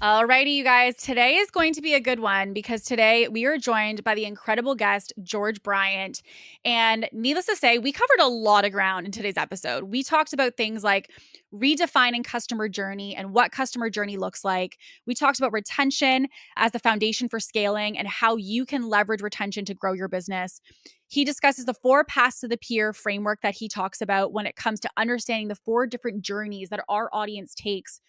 Alrighty, you guys. Today is going to be a good one because today we are joined by the incredible guest, George Bryant. And needless to say, we covered a lot of ground in today's episode. We talked about things like redefining customer journey and what customer journey looks like. We talked about retention as the foundation for scaling and how you can leverage retention to grow your business. He discusses the 4 paths to the Pier framework that he talks about when it comes to understanding the 4 different journeys that our audience takes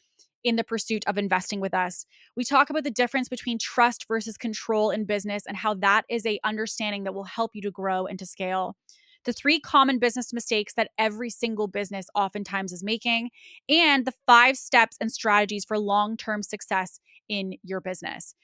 in the pursuit of investing with us. We talk about the difference between trust versus control in business and how that is a understanding that will help you to grow and to scale. The 3 common business mistakes that every single business oftentimes is making, and the 5 steps and strategies for long-term success in your business.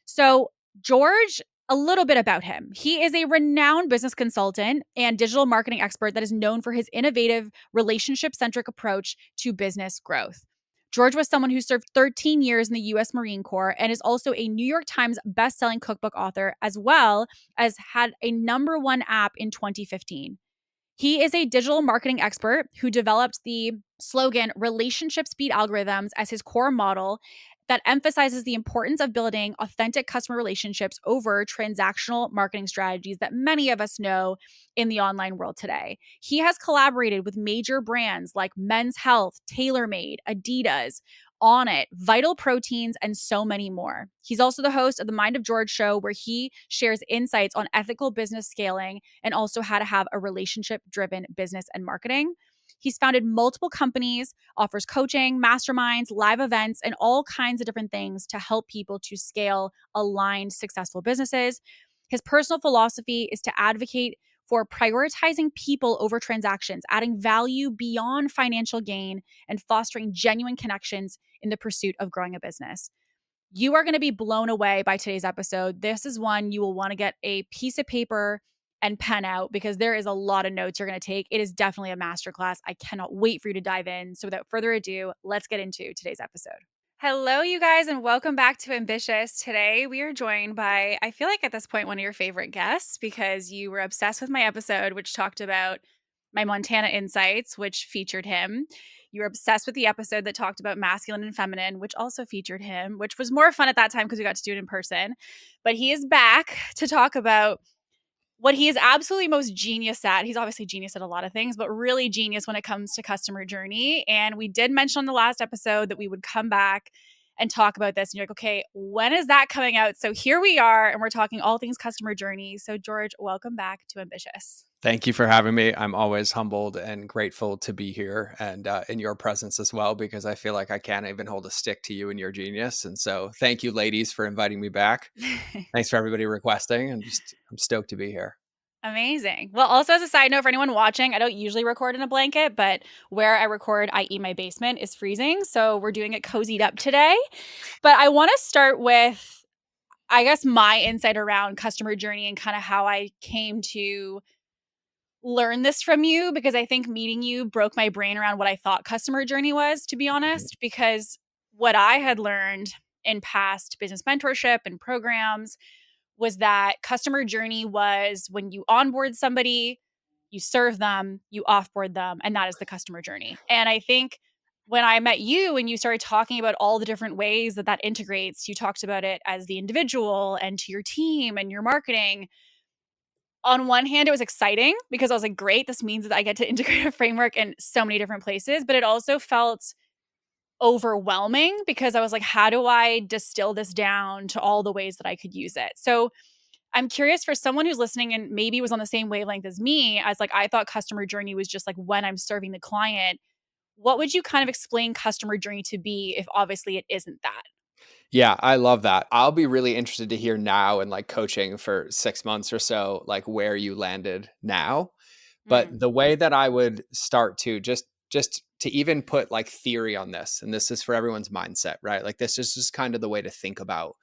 So, George, a little bit about him. He is a renowned business consultant and digital marketing expert that is known for his innovative, relationship centric approach to business growth. George was someone who served 13 years in the US Marine Corps and is also a New York Times best-selling cookbook author, as well as had a #1 app in 2015. He is a digital marketing expert who developed the slogan relationship speed algorithms as his core model that emphasizes the importance of building authentic customer relationships over transactional marketing strategies that many of us know in the online world today. He has collaborated with major brands like Men's Health, TaylorMade, Adidas, On It, Vital Proteins, and so many more. He's also the host of the Mind of George show, where he shares insights on ethical business scaling and also how to have a relationship driven business and marketing. He's founded multiple companies, offers coaching, masterminds, live events, and all kinds of different things to help people to scale aligned, successful businesses. His personal philosophy is to advocate for prioritizing people over transactions, adding value beyond financial gain, and fostering genuine connections in the pursuit of growing a business. You are going to be blown away by today's episode. This is one you will want to get a piece of paper and pen out because there is a lot of notes you're going to take. It is definitely a masterclass. I cannot wait for you to dive in. So without further ado, let's get into today's episode. Hello, you guys, and welcome back to Ambitious. Today, we are joined by, I feel like at this point, one of your favorite guests because you were obsessed with my episode, which talked about my Montana insights, which featured him. You were obsessed with the episode that talked about masculine and feminine, which also featured him, which was more fun at that time because we got to do it in person. But he is back to talk about what he is absolutely most genius at. He's obviously genius at a lot of things, but really genius when it comes to customer journey. And we did mention on the last episode that we would come back and talk about this. And you're like, okay, when is that coming out? So here we are, and we're talking all things customer journey. So George, welcome back to Ambitious. Thank you for having me. I'm always humbled and grateful to be here and in your presence as well, because I feel like I can't even hold a stick to you and your genius. And so thank you, ladies, for inviting me back. Thanks for everybody requesting. And I'm stoked to be here. Amazing. Well, also as a side note for anyone watching, I don't usually record in a blanket, but where I record, i.e. my basement, is freezing. So we're doing it cozied up today. But I want to start with, I guess, my insight around customer journey and kind of how I came to learn this from you, because I think meeting you broke my brain around what I thought customer journey was, to be honest, because what I had learned in past business mentorship and programs was that customer journey was when you onboard somebody, you serve them, you offboard them, and that is the customer journey. And I think when I met you and you started talking about all the different ways that that integrates, you talked about it as the individual and to your team and your marketing. On one hand, it was exciting because I was like, great, this means that I get to integrate a framework in so many different places. But it also felt overwhelming because I was like, how do I distill this down to all the ways that I could use it? So I'm curious for someone who's listening and maybe was on the same wavelength as me, as like, I thought customer journey was just like when I'm serving the client. What would you kind of explain customer journey to be if obviously it isn't that? Yeah, I love that. I'll be really interested to hear now and like coaching for 6 months or so, like where you landed now. But Mm, the way that I would start to just to even put like theory on this, and this is for everyone's mindset, right? Like this is just kind of the way to think about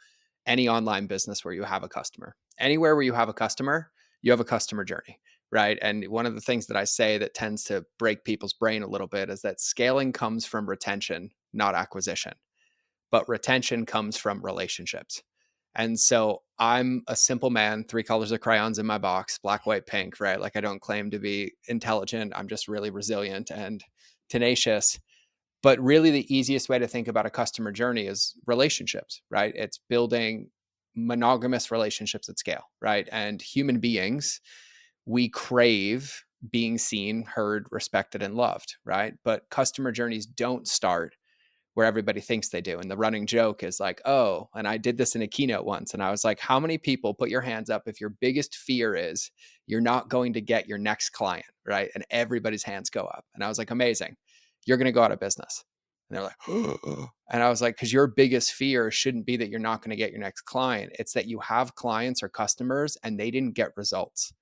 any online business where you have a customer. Anywhere where you have a customer, you have a customer journey, right? And one of the things that I say that tends to break people's brain a little bit is that scaling comes from retention, not acquisition. But retention comes from relationships. And so I'm a simple man, 3 colors of crayons in my box, black, white, pink, right? Like I don't claim to be intelligent. I'm just really resilient and tenacious. But really, the easiest way to think about a customer journey is relationships, right? It's building monogamous relationships at scale, right? And human beings, we crave being seen, heard, respected, and loved, right? But customer journeys don't start where everybody thinks they do. And the running joke is like, oh, and I did this in a keynote once. And I was like, how many people put your hands up if your biggest fear is you're not going to get your next client, right? And everybody's hands go up. And I was like, amazing. You're going to go out of business. And they're like, oh. And I was like, because your biggest fear shouldn't be that you're not going to get your next client. It's that you have clients or customers and they didn't get results,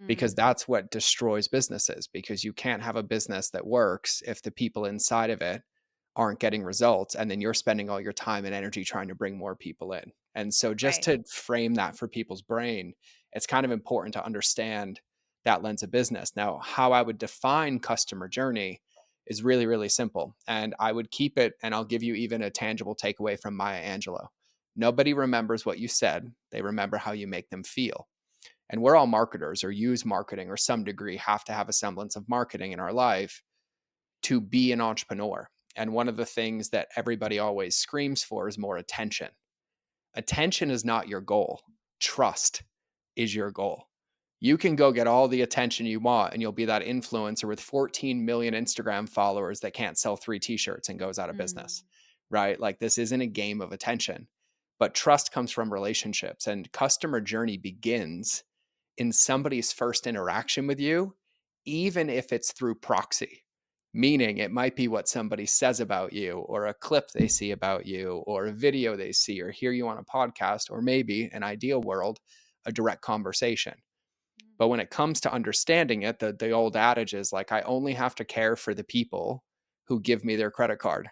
because Mm, that's what destroys businesses, because you can't have a business that works if the people inside of it aren't getting results, and then you're spending all your time and energy trying to bring more people in. And so just right. to frame that for people's brain, it's kind of important to understand that lens of business. Now, how I would define customer journey is really, really simple, and I would keep it, and I'll give you even a tangible takeaway from Maya Angelou. Nobody remembers what you said, they remember how you make them feel. And we're all marketers or use marketing or some degree have to have a semblance of marketing in our life to be an entrepreneur. And one of the things that everybody always screams for is more attention. Attention is not your goal. Trust is your goal. You can go get all the attention you want and you'll be that influencer with 14 million Instagram followers that can't sell 3 t-shirts and goes out of business, Mm, right? Like, this isn't a game of attention, but trust comes from relationships, and customer journey begins in somebody's first interaction with you, even if it's through proxy. Meaning, it might be what somebody says about you, or a clip they see about you, or a video they see or hear you on a podcast, or maybe, an ideal world, a direct conversation. But when it comes to understanding it, the old adage is like, I only have to care for the people who give me their credit card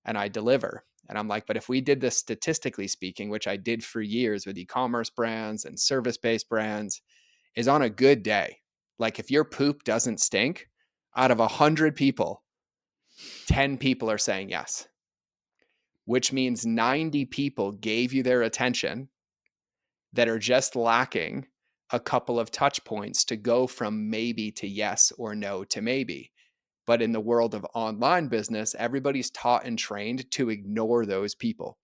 and I deliver. And I'm like, but if we did this statistically speaking, which I did for years with e-commerce brands and service-based brands, is on a good day, like if your poop doesn't stink, out of 100 people, 10 people are saying yes, which means 90 people gave you their attention that are just lacking a couple of touch points to go from maybe to yes or no to maybe. But in the world of online business, everybody's taught and trained to ignore those people.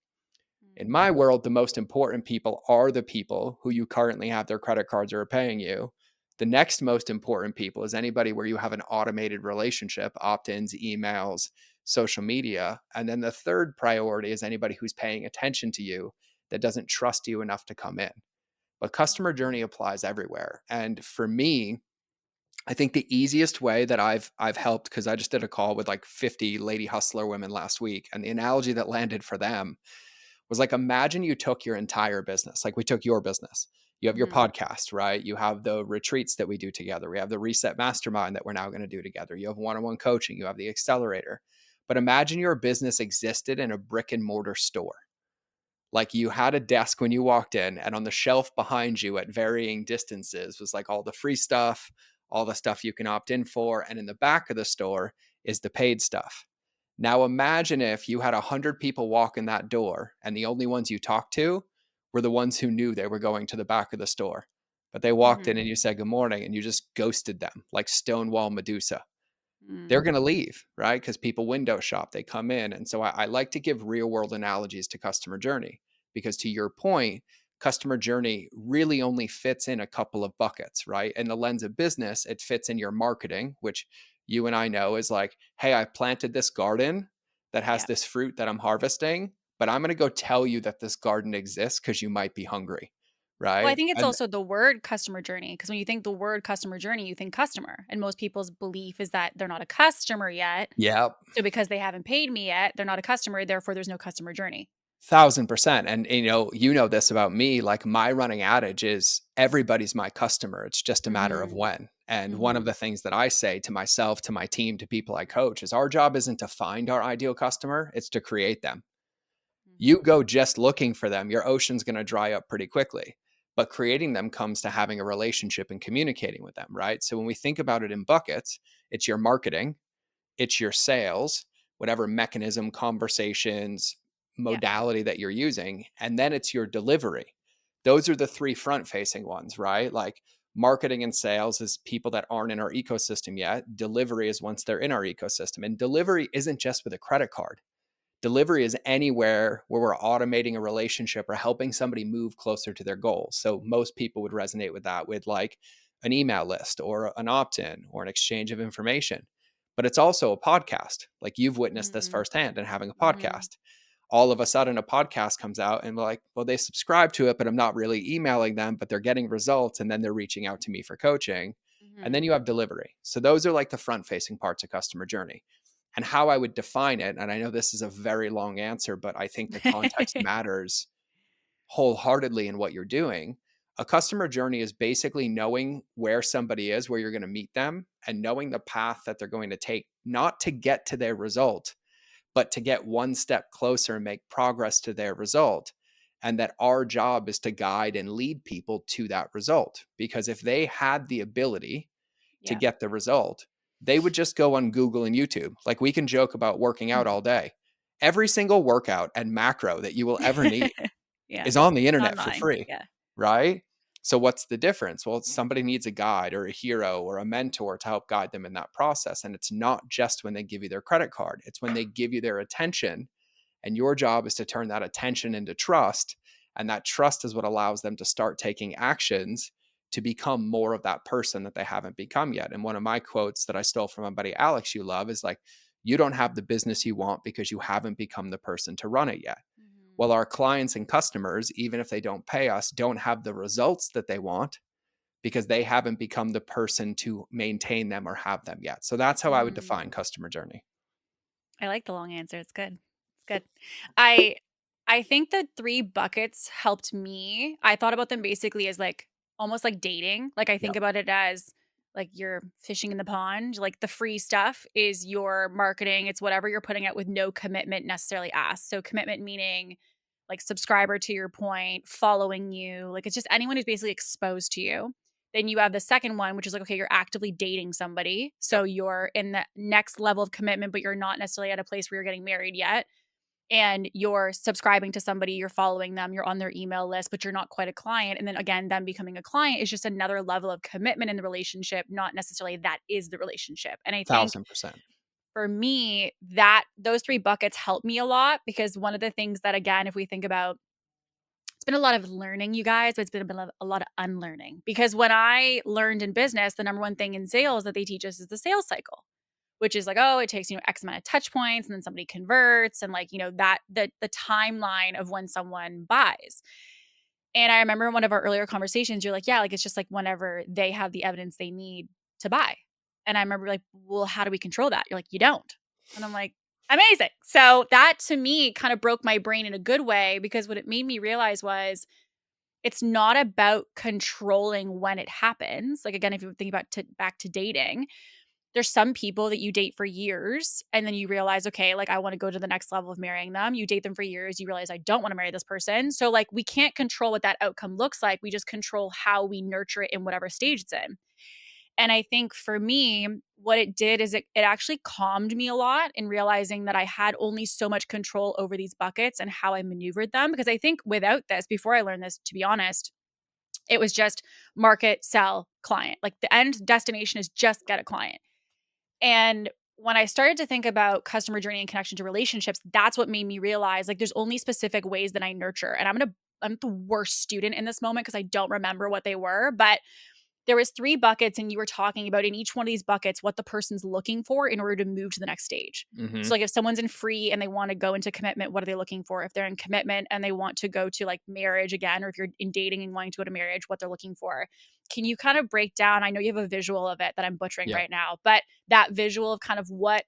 In mm, my world, the most important people are the people who you currently have their credit cards or are paying you. The next most important people is anybody where you have an automated relationship, opt ins, emails, social media. And then the third priority is anybody who's paying attention to you that doesn't trust you enough to come in. But customer journey applies everywhere. And for me, I think the easiest way that I've helped, because I just did a call with like 50 lady hustler women last week, and the analogy that landed for them was like, imagine you took your entire business, like we took your business. You have your mhm, podcast, right? You have the retreats that we do together. We have the reset mastermind that we're now going to do together. You have one-on-one coaching. You have the accelerator. But imagine your business existed in a brick and mortar store. Like, you had a desk when you walked in, and on the shelf behind you at varying distances was like all the free stuff, all the stuff you can opt in for. And in the back of the store is the paid stuff. Now imagine if you had 100 people walk in that door and the only ones you talked to were the ones who knew they were going to the back of the store. But they walked in mhm, and you said good morning and you just ghosted them like Stonewall Medusa. They're mm. going to leave, right? Because people window shop, they come in. And so I like to give real world analogies to customer journey, because to your point, customer journey really only fits in a couple of buckets, right? In the lens of business, it fits in your marketing, which you and I know is like, hey, I planted this garden that has Yeah. this fruit that I'm harvesting, but I'm going to go tell you that this garden exists because you might be hungry, Well, I right? think it's And also the word customer journey, because when you think the word customer journey, you think customer, and most people's belief is that they're not a customer yet. yeah, So because they haven't paid me yet, they're not a customer, therefore there's no customer journey. 1,000%. And you know this about me, like my running adage is everybody's my customer. It's just a matter of Mhm, when. And one of mhm, the things that I say to myself, to my team, to people I coach is our job isn't to find our ideal customer, it's to create them. You mhm. go just looking for them, your ocean's going to dry up pretty quickly. But creating them comes to having a relationship and communicating with them, right? So when we think about it in buckets, it's your marketing, it's your sales, whatever mechanism, conversations, Yeah. modality that you're using, and then it's your delivery. Those are the three front facing ones, right? Like, Marketing and sales is people that aren't in our ecosystem yet. Delivery is once they're in our ecosystem. And delivery isn't just with a credit card. Delivery is anywhere where we're automating a relationship or helping somebody move closer to their goals. So most people would resonate with that, with like an email list or an opt-in or an exchange of information. But it's also a podcast. Like you've witnessed this Mm-hmm. firsthand and having a Mm-hmm. podcast. All of a sudden a podcast comes out and we're like, well, they subscribe to it, but I'm not really emailing them, but they're getting results. And then they're reaching out to me for coaching. And then Mm-hmm. you have delivery. So those are like the front facing parts of customer journey. And how I would define it, and I know this is a very long answer, but I think the context matters wholeheartedly in what you're doing. A customer journey is basically knowing where somebody is, where you're going to meet them, and knowing the path that they're going to take, not to get to their result, but to get one step closer and make progress to their result. And that our job is to guide and lead people to that result. Because if they had the ability to Yeah. get the result, they would just go on Google and YouTube. Like we can joke about working out all day. Every single workout and macro that you will ever need Yeah. is on the internet for Online. free, Yeah. right? So what's the difference? Well, somebody needs a guide or a hero or a mentor to help guide them in that process. And it's not just when they give you their credit card, it's when they give you their attention. And your job is to turn that attention into trust. And that trust is what allows them to start taking actions to become more of that person that they haven't become yet. And one of my quotes that I stole from my buddy Alex, you love, is like, you don't have the business you want because you haven't become the person to run it yet. Well, Mm-hmm. our clients and customers, even if they don't pay us, don't have the results that they want because they haven't become the person to maintain them or have them yet. So that's how I would Mm. define customer journey. I like the long answer. It's good. It's good. I I think the 3 buckets helped me. I thought about them basically as like almost like dating. Like I think Yep. about it as like you're fishing in the pond. Like the free stuff is your marketing. It's whatever you're putting out with no commitment necessarily asked. So commitment meaning like subscriber to your point, following you. Like it's just anyone who's basically exposed to you. Then you have the second one, which is like, okay, you're actively dating somebody. So Yep. you're in the next level of commitment, but you're not necessarily at a place where you're getting married yet. And you're subscribing to somebody, you're following them, you're on their email list, but you're not quite a client. And then again, them becoming a client is just another level of commitment in the relationship, not necessarily that is the relationship. And I think 1000%. for me, that those 3 buckets help me a lot because one of the things that, again, if we think about it's been a lot of learning, you guys, but it's been a lot of unlearning. Because when I learned in business, the number one thing in sales that they teach us is the sales cycle, which is like, oh, it takes, X amount of touch points and then somebody converts and like, that the timeline of when someone buys. And I remember in one of our earlier conversations, you're like, yeah, like it's just like whenever they have the evidence they need to buy. And I remember like, well, how do we control that? You're like, you don't. And I'm like, amazing. So that to me kind of broke my brain in a good way because what it made me realize was it's not about controlling when it happens. Like again, if you think about back to dating, there's some people that you date for years and then you realize, okay, like I want to go to the next level of marrying them. You date them for years, you realize I don't want to marry this person. So like we can't control what that outcome looks like. We just control how we nurture it in whatever stage it's in. And I think for me, what it did is it actually calmed me a lot in realizing that I had only so much control over these buckets and how I maneuvered them. Because I think without this, before I learned this, to be honest, it was just market, sell, client. Like the end destination is just get a client. And when I started to think about customer journey and connection to relationships, that's what made me realize like there's only specific ways that I nurture. And I'm the worst student in this moment because I don't remember what they were, but there was 3 buckets and you were talking about in each one of these buckets what the person's looking for in order to move to the next stage. Hmm. So like if someone's in free and they want to go into commitment, what are they looking for? If they're in commitment and they want to go to like marriage again, or if you're in dating and wanting to go to marriage, what they're looking for. Can you kind of break down? I know you have a visual of it that I'm butchering Yeah. right now, but that visual of kind of what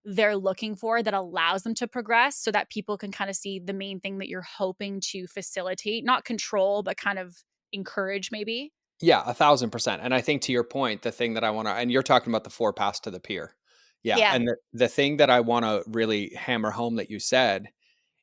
they're looking for that allows them to progress so that people can kind of see the main thing that you're hoping to facilitate, not control, but kind of encourage maybe. Yeah, 1000%. And I think to your point, the thing that I want to, and you're talking about the 4 paths to the pier. Yeah. Yeah. And the thing that I want to really hammer home that you said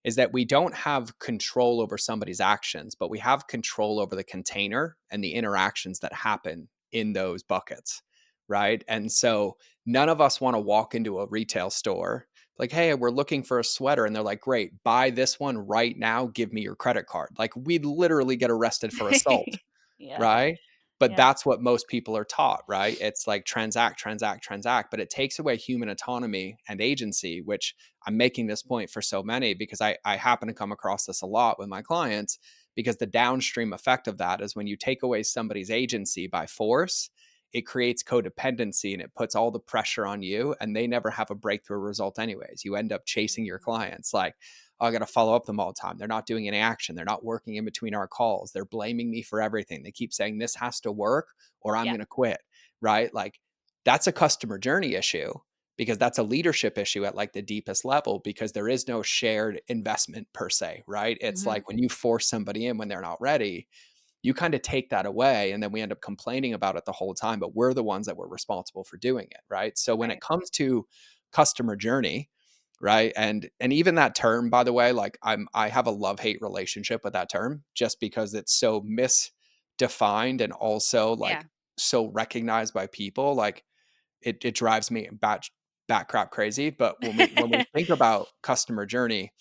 is that we don't have control over somebody's actions, but we have control over the container and the interactions that happen in those buckets. Right. And so none of us want to walk into a retail store like, hey, we're looking for a sweater. And they're like, great, buy this one right now. Give me your credit card. Like, we'd literally get arrested for assault. Yeah. Right. But Yeah. that's what most people are taught, right? It's like transact, transact, transact, but it takes away human autonomy and agency, which I'm making this point for so many because I happen to come across this a lot with my clients, because the downstream effect of that is when you take away somebody's agency by force, it creates codependency and it puts all the pressure on you, and they never have a breakthrough result anyways. You end up chasing your Mm. clients like, oh, I got to follow up them all the time. They're not doing any action. They're not working in between our calls. They're blaming me for everything. They keep saying this has to work or I'm Yeah. going to quit, right? Like that's a customer journey issue, because that's a leadership issue at like the deepest level, because there is no shared investment per se, right? It's Mhm. like when you force somebody in when they're not ready, you kind of take that away, and then we end up complaining about it the whole time, but we're the ones that were responsible for doing it, right? So when it Right. comes to customer journey, right, and even that term, by the way, like I have a love hate relationship with that term, just because it's so misdefined and also Yeah. like so recognized by people, like it drives me bat crap crazy. But when we think about customer journey,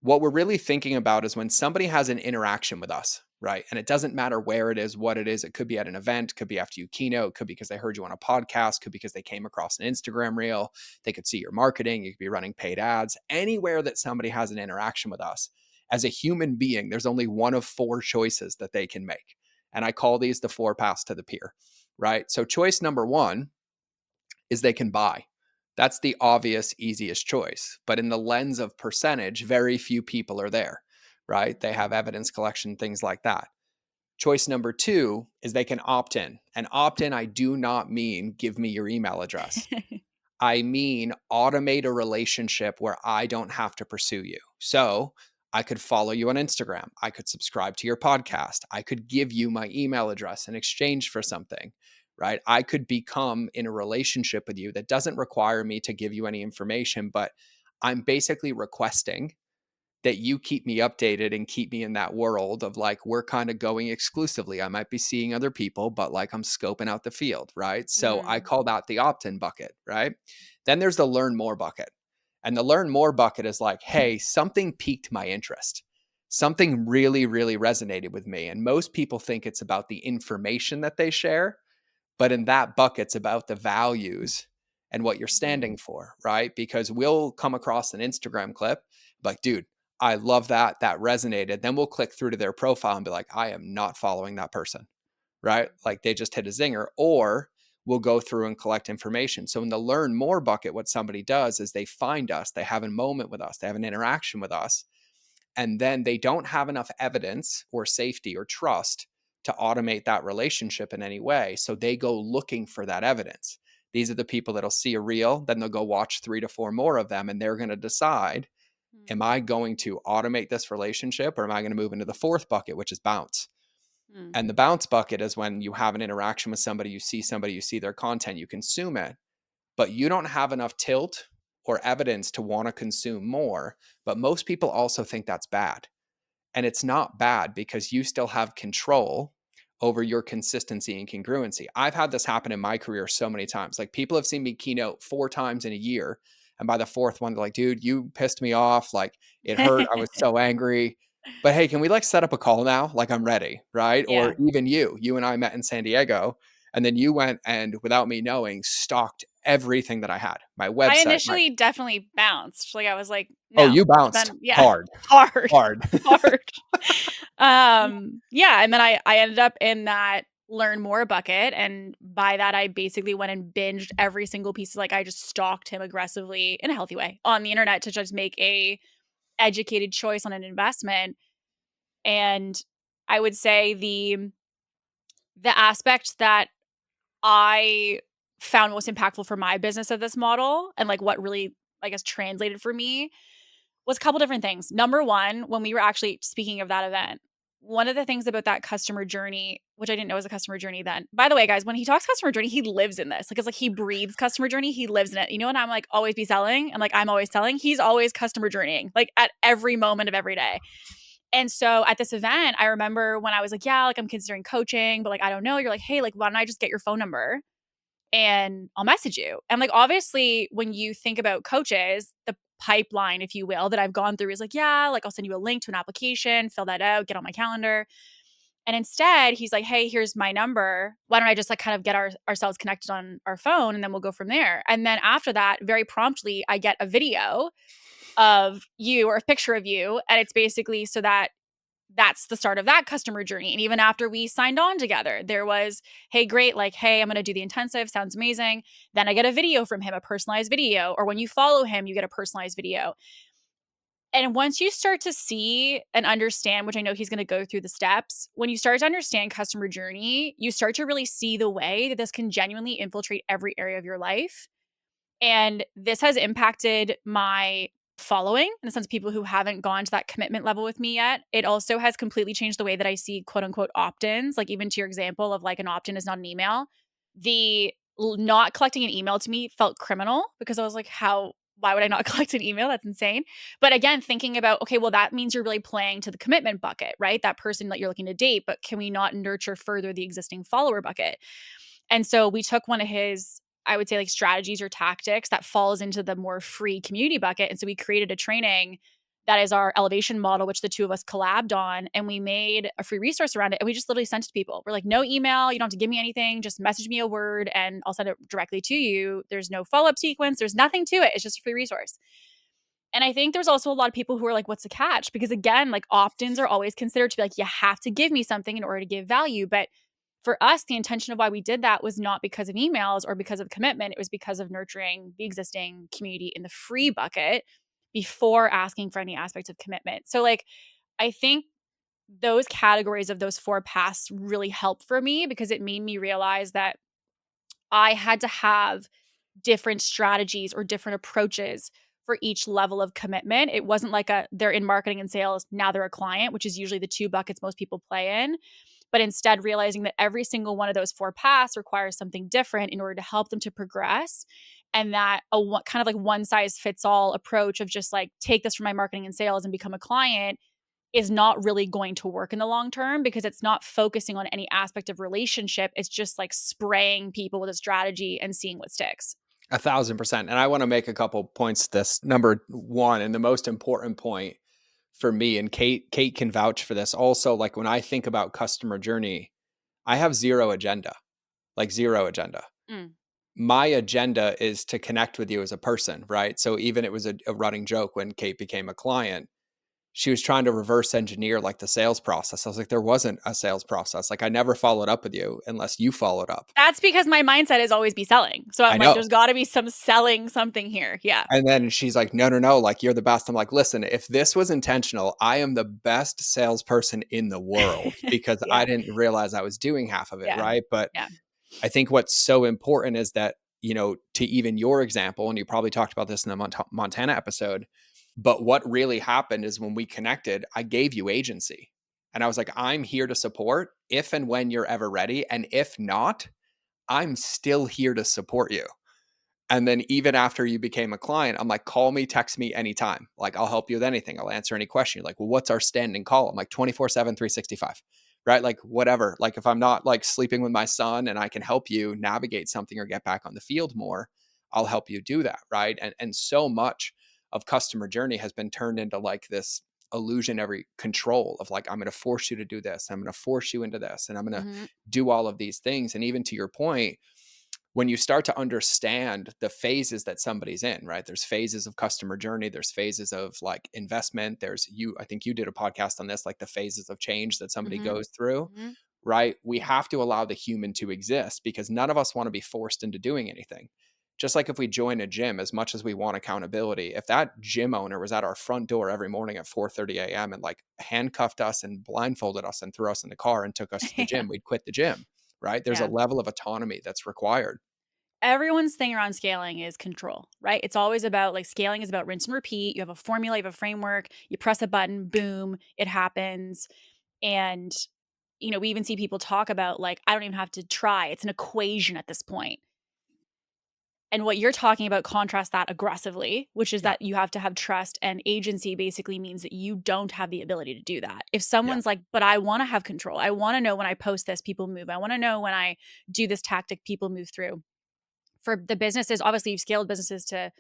what we're really thinking about is when somebody has an interaction with us, right? And it doesn't matter where it is, what it is. It could be at an event, could be after you keynote, could be because they heard you on a podcast, could be because they came across an Instagram reel, they could see your marketing, you could be running paid ads. Anywhere that somebody has an interaction with us, as a human being, there's only one of four choices that they can make. And I call these the four paths to the pier, right? So choice number one is they can buy. That's the obvious, easiest choice. But in the lens of percentage, very few people are there, right? They have evidence collection, things like that. Choice number two is they can opt in. And opt in, I do not mean give me your email address. I mean, automate a relationship where I don't have to pursue you. So I could follow you on Instagram. I could subscribe to your podcast. I could give you my email address in exchange for something, right? I could become in a relationship with you that doesn't require me to give you any information, but I'm basically requesting that you keep me updated and keep me in that world of like, we're kind of going exclusively. I might be seeing other people, but like I'm scoping out the field, right? So I Mm. call that the opt in bucket, right? Then there's the learn more bucket. And the learn more bucket is like, hey, something piqued my interest. Something really, really resonated with me. And most people think it's about the information that they share, but in that bucket, it's about the values and what you're Mhm. standing for, right? Because we'll come across an Instagram clip like, dude, I love that. That resonated. Then we'll click through to their profile and be like, I am not following that person, right? Like they just hit a zinger. Or we'll go through and collect information. So in the learn more bucket, what somebody does is they find us, they have a moment with us, they have an interaction with us, and then they don't have enough evidence or safety or trust to automate that relationship in any way. So they go looking for that evidence. These are the people that'll see a reel, then they'll go watch 3 to 4 more of them, and they're going to decide, am Mm. I going to automate this relationship or am I going to move into the fourth bucket, which is bounce? Mm. And the bounce bucket is when you have an interaction with somebody, you see their content, you consume it, but you don't have enough tilt or evidence to want to consume more. But most people also think that's bad. And it's not bad because you still have control over your consistency and congruency. I've had this happen in my career so many times. Like people have seen me keynote 4 times in a year. And by the fourth one, they're like, dude, you pissed me off. Like it hurt. I was so angry. But hey, can we like set up a call now? Like I'm ready. Right. Or Yeah. even you and I met in San Diego. And then you went and without me knowing, stalked everything that I had, my I website, my, initially definitely bounced. Like, I was like, oh, "No." you But bounced then yeah, hard, hard, hard. hard. Yeah, and then I ended up in that learn more bucket, and by that, I basically went and binged every single piece. Like, I just stalked him aggressively in a healthy way on the internet to just make a educated choice on an investment, and I would say the aspect that I found most impactful for my business of this model and, like, what really, I guess, translated for me was a couple different things. Number 1, when we were actually speaking of that event, one of the things about that customer journey, which I didn't know was a customer journey then. By the way, guys, when he talks customer journey, he lives in this. Like, it's like he breathes customer journey, he lives in it. You know, and I'm like, always be selling, and like I'm always selling, he's always customer journeying, like at every moment of every day. And so at this event, I remember when I was like, yeah, like I'm considering coaching, but like I don't know. You're like, hey, like why don't I just get your phone number and I'll message you. And like obviously when you think about coaches, the pipeline, if you will, that I've gone through is like, yeah, like I'll send you a link to an application, fill that out, get on my calendar. And instead, he's like, hey, here's my number. Why don't I just like kind of get ourselves connected on our phone and then we'll go from there. And then after that, very promptly, I get a video of you or a picture of you. And it's basically so that that's the start of that customer journey. And even after we signed on together, there was, hey, great, like, hey, I'm going to do the intensive. Sounds amazing. Then I get a video from him, a personalized video. Or when you follow him, you get a personalized video. And once you start to see and understand, which I know he's going to go through the steps, when you start to understand customer journey, you start to really see the way that this can genuinely infiltrate every area of your life. And this has impacted my following in the sense of people who haven't gone to that commitment level with me yet. It also has completely changed the way that I see quote unquote opt-ins. Like even to your example of like an opt-in is not an email. The not collecting an email to me felt criminal because I was like, why would I not collect an email? That's insane. But again, thinking about, okay, well, that means you're really playing to the commitment bucket, right? That person that you're looking to date, but can we not nurture further the existing follower bucket? And so we took one of his, I would say like strategies or tactics that falls into the more free community bucket. And so we created a training that is our elevation model, which the two of us collabed on. And we made a free resource around it. And we just literally sent it to people. We're like, no email. You don't have to give me anything. Just message me a word and I'll send it directly to you. There's no follow-up sequence. There's nothing to it. It's just a free resource. And I think there's also a lot of people who are like, what's the catch? Because again, like opt-ins are always considered to be like, you have to give me something in order to give value. But for us, the intention of why we did that was not because of emails or because of commitment. It was because of nurturing the existing community in the free bucket before asking for any aspect of commitment. So like, I think those categories of those 4 paths really helped for me because it made me realize that I had to have different strategies or different approaches for each level of commitment. It wasn't like they're in marketing and sales, now they're a client, which is usually the 2 buckets most people play in. But instead realizing that every single one of those 4 paths requires something different in order to help them to progress. And that kind of like one size fits all approach of just like take this from my marketing and sales and become a client is not really going to work in the long term because it's not focusing on any aspect of relationship. It's just like spraying people with a strategy and seeing what sticks. 1,000%. And I want to make a couple points. This number one, and the most important point for me, and Kate can vouch for this also. Like when I think about customer journey, I have zero agenda, like zero agenda. Mm. My agenda is to connect with you as a person, right? So even it was a running joke when Kate became a client, she was trying to reverse engineer like the sales process. I was like, there wasn't a sales process. Like I never followed up with you unless you followed up. That's because my mindset is always be selling. So I'm I like, know. there's got to be some selling something here. Yeah. And then she's like, no, no, no, like you're the best. I'm like, listen, if this was intentional, I am the best salesperson in the world because Yeah. I didn't realize I was doing half of it. Yeah. Right. But Yeah. I think what's so important is that, you know, to even your example, and you probably talked about this in the Montana episode, but what really happened is when we connected, I gave you agency. And I was like, I'm here to support if and when you're ever ready. And if not, I'm still here to support you. And then even after you became a client, I'm like, call me, text me anytime. Like, I'll help you with anything. I'll answer any question. You're like, well, what's our standing call? I'm like 24/7, 365, right? Like whatever. Like if I'm not like sleeping with my son and I can help you navigate something or get back on the field more, I'll help you do that. Right. And so much of customer journey has been turned into like this illusionary control of like, I'm going to force you to do this. I'm going to force you into this and I'm going to Mm-hmm. do all of these things. And even to your point, when you start to understand the phases that somebody's in, right? There's phases of customer journey, there's phases of like investment, I think you did a podcast on this, like the phases of change that somebody Mm-hmm. goes through, Mm-hmm. right? We have to allow the human to exist because none of us want to be forced into doing anything. Just like if we join a gym, as much as we want accountability, if that gym owner was at our front door every morning at 4:30 a.m. and like handcuffed us and blindfolded us and threw us in the car and took us to the Yeah. gym, we'd quit the gym, right? There's a Yeah. level of autonomy that's required. Everyone's thing around scaling is control, right? It's always about like scaling is about rinse and repeat. You have a formula, you have a framework, you press a button, boom, it happens. And, you know, we even see people talk about like, I don't even have to try. It's an equation at this point. And what you're talking about contrasts that aggressively, which is Yeah. that you have to have trust and agency basically means that you don't have the ability to do that. If Yeah. someone's like, but I want to have control. I want to know when I post this, people move. I want to know when I do this tactic, people move through. For the businesses, obviously you've scaled businesses to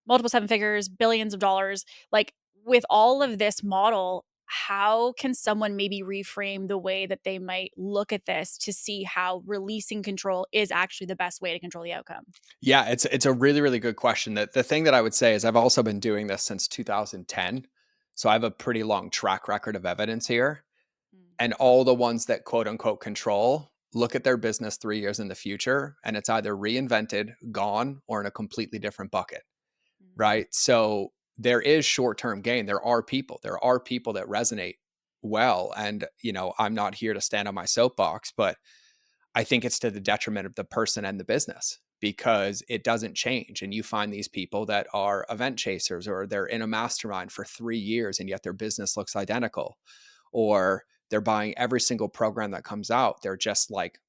multiple 7 figures, billions of dollars. Like with all of this model, how can someone maybe reframe the way that they might look at this to see how releasing control is actually the best way to control the outcome? Yeah, it's a really, really good question. The thing that I would say is I've also been doing this since 2010. So I have a pretty long track record of evidence here. Mm, And all the ones that quote unquote control look at their business 3 years in the future and it's either reinvented, gone, or in a completely different bucket. mm, Right. So there is short term gain. There are people that resonate well. And, I'm not here to stand on my soapbox, but I think it's to the detriment of the person and the business because it doesn't change. And you find these people that are event chasers or they're in a mastermind for 3 years and yet their business looks identical, or they're buying every single program that comes out. They're just like,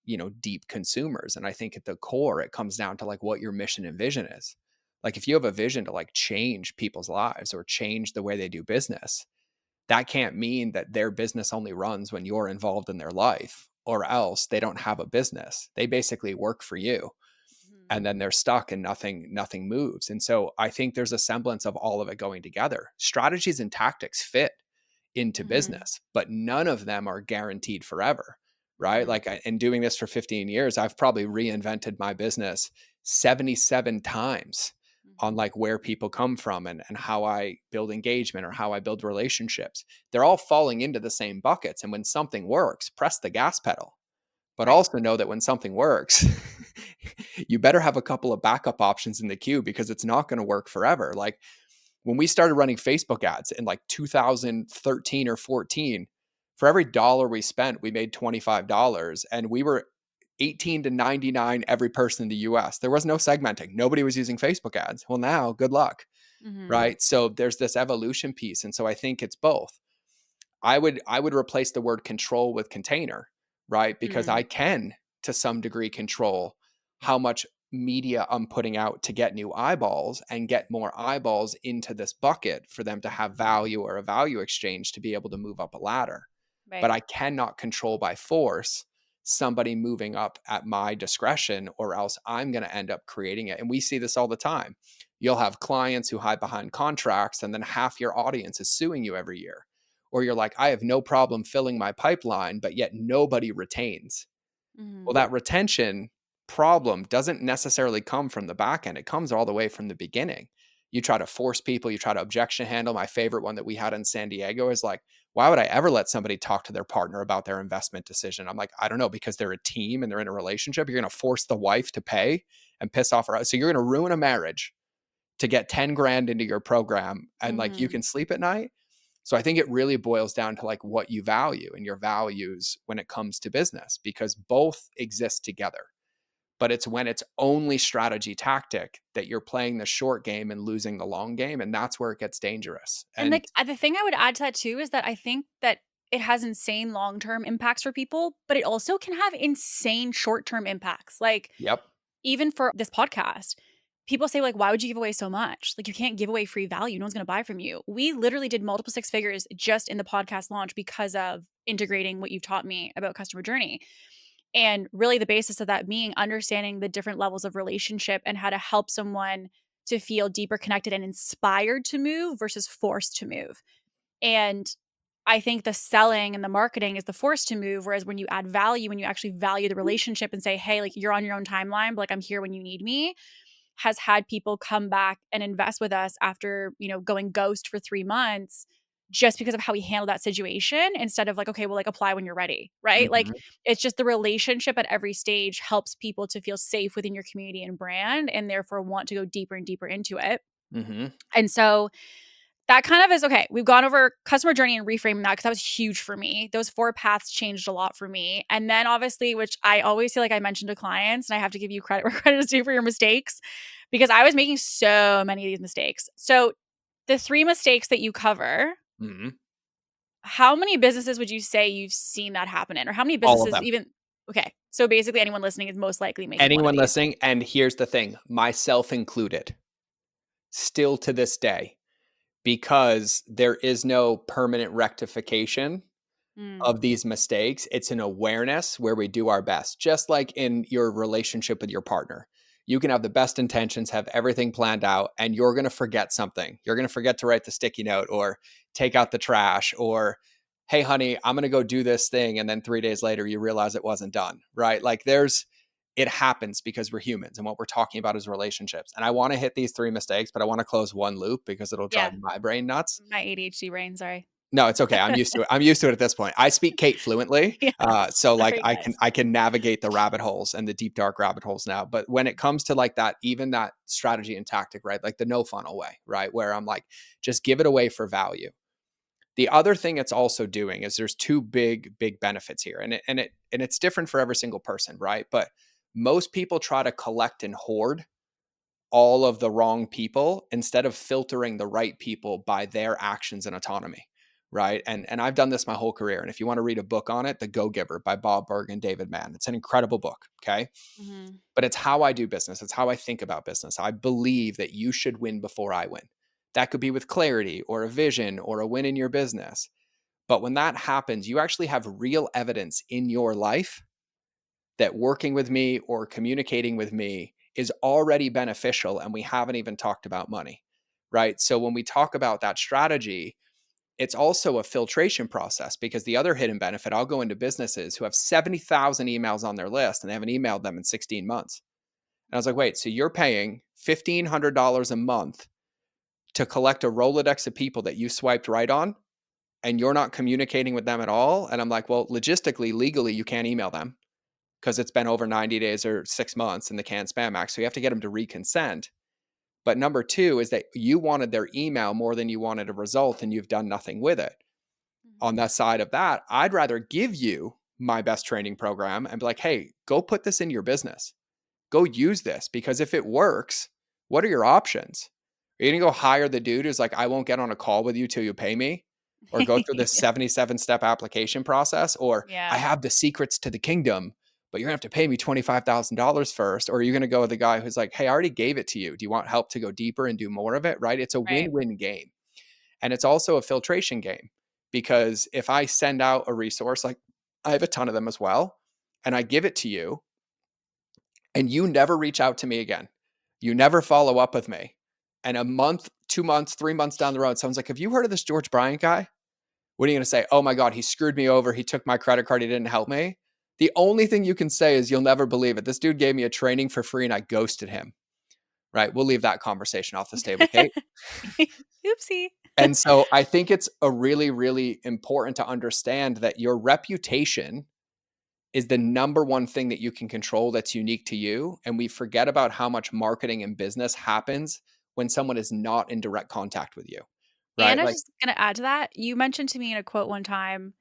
deep consumers. And I think at the core, it comes down to like what your mission and vision is. Like if you have a vision to like change people's lives or change the way they do business, that can't mean that their business only runs when you're involved in their life, or else they don't have a business. They basically work for you mm, and then they're stuck and nothing moves. And so I think there's a semblance of all of it going together. Strategies and tactics fit into mm, business, but none of them are guaranteed forever, right? mm, Like in doing this for 15 years, I've probably reinvented my business 77 times on mm, like where people come from and how I build engagement or how I build relationships. They're all falling into the same buckets. And when something works, press the gas pedal, but right. also know that when something works, you better have a couple of backup options in the queue because it's not going to work forever. Like when we started running Facebook ads in like 2013 or 14, for every dollar we spent, we made $25 and we were 18 to 99 every person in the US. There was no segmenting. Nobody was using Facebook ads. Well, now good luck, Mm, right? So there's this evolution piece and so I think it's both. I would replace the word control with container, right? Because mm, I can to some degree control how much media I'm putting out to get new eyeballs and get more eyeballs into this bucket for them to have value or a value exchange to be able to move up a ladder. But right. I cannot control by force somebody moving up at my discretion, or else I'm going to end up creating it. And we see this all the time. You'll have clients who hide behind contracts, and then half your audience is suing you every year. Or you're like, I have no problem filling my pipeline, but yet nobody retains. Well, Mm, that retention problem doesn't necessarily come from the back end. It comes all the way from the beginning. You try to force people, you try to objection handle. My favorite one that we had in San Diego is like, why would I ever let somebody talk to their partner about their investment decision? I'm like, I don't know, because they're a team and they're in a relationship. You're going to force the wife to pay and piss off her. So you're going to ruin a marriage to get 10 grand into your program and like you mm. can sleep at night. So I think it really boils down to like what you value and your values when it comes to business, because both exist together. But it's when it's only strategy tactic that you're playing the short game and losing the long game. And that's where it gets dangerous. And, And like, the thing I would add to that too is that I think that it has insane long-term impacts for people, but it also can have insane short-term impacts. Like, yep. even for this podcast, people say, like, "Why would you give away so much? Like, you can't give away free value. No one's gonna buy from you." We literally did multiple six figures just in the podcast launch because of integrating what you've taught me about customer journey. And really the basis of that being understanding the different levels of relationship and how to help someone to feel deeper connected and inspired to move versus forced to move. And I think the selling and the marketing is the force to move. Whereas when you add value, when you actually value the relationship and say, hey, like you're on your own timeline, but like I'm here when you need me, has had people come back and invest with us after, going ghost for 3 months just because of how we handle that situation instead of like, okay, well, like apply when you're ready. Right. Like Hmm. it's just the relationship at every stage helps people to feel safe within your community and brand and therefore want to go deeper and deeper into it. Hmm. And so that kind of is okay. We've gone over customer journey and reframing that because that was huge for me. Those 4 paths changed a lot for me. And then obviously, which I always feel like I mentioned to clients, and I have to give you credit where credit is due for your mistakes because I was making so many of these mistakes. So the 3 mistakes that you cover, Hmm. how many businesses would you say you've seen that happen in? Or how many All of businesses them. even okay. So basically anyone listening is most likely making one of Anyone these. listening. And here's the thing, myself included, still to this day, because there is no permanent rectification Mm, of these mistakes. It's an awareness where we do our best, just like in your relationship with your partner. You can have the best intentions, have everything planned out, and you're going to forget something. You're going to forget to write the sticky note or take out the trash or, hey, honey, I'm going to go do this thing. And then 3 days later, you realize it wasn't done, right? Like it happens because we're humans. And what we're talking about is relationships. And I want to hit these three mistakes, but I want to close one loop because it'll drive Yeah. my brain nuts. My ADHD brain, sorry. No, it's okay. I'm used to it. I'm used to it at this point. I speak Kate fluently, Yes, so like very I can nice. I can navigate the rabbit holes and the deep dark rabbit holes now. But when it comes to like that, even that strategy and tactic, right? Like the no funnel way, right? Where I'm like, just give it away for value. The other thing it's also doing is there's two big benefits here, and it's different for every single person, right? But most people try to collect and hoard all of the wrong people instead of filtering the right people by their actions and autonomy, right? And I've done this my whole career. And if you want to read a book on it, The Go Giver by Bob Burg and David Mann, it's an incredible book. Okay. Mhm. But it's how I do business. It's how I think about business. I believe that you should win before I win. That could be with clarity or a vision or a win in your business. But when that happens, you actually have real evidence in your life that working with me or communicating with me is already beneficial, and we haven't even talked about money, right? So when we talk about that strategy, it's also a filtration process because the other hidden benefit, I'll go into businesses who have 70,000 emails on their list and they haven't emailed them in 16 months. And I was like, wait, so you're paying $1,500 a month to collect a Rolodex of people that you swiped right on, and you're not communicating with them at all? And I'm like, well, logistically, legally, you can't email them because it's been over 90 days or 6 months in the Can Spam Act. So you have to get them to reconsent. But number two is that you wanted their email more than you wanted a result, and you've done nothing with it. On Mhm. that side of that, I'd rather give you my best training program and be like, hey, go put this in your business. Go use this, because if it works, what are your options? Are you going to go hire the dude who's like, I won't get on a call with you till you pay me? Or go through this 77-step application process? Or I Yeah, have the secrets to the kingdom, but you're going to have to pay me $25,000 first. Or are you going to go with the guy who's like, hey, I already gave it to you. Do you want help to go deeper and do more of it? Right? It's a right. win win game. And it's also a filtration game, because if I send out a resource, like I have a ton of them as well, and I give it to you, and you never reach out to me again, you never follow up with me, and a month, 2 months, 3 months down the road, someone's like, have you heard of this George Bryant guy? What are you going to say? Oh my God, he screwed me over. He took my credit card. He didn't help me. The only thing you can say is, you'll never believe it. This dude gave me a training for free and I ghosted him. Right. We'll leave that conversation off the table, Kate. Oopsie. And so I think it's a really important to understand that your reputation is the number one thing that you can control that's unique to you. And we forget about how much marketing and business happens when someone is not in direct contact with you. And Right. I was Like, just gonna add to that, you mentioned to me in a quote one time,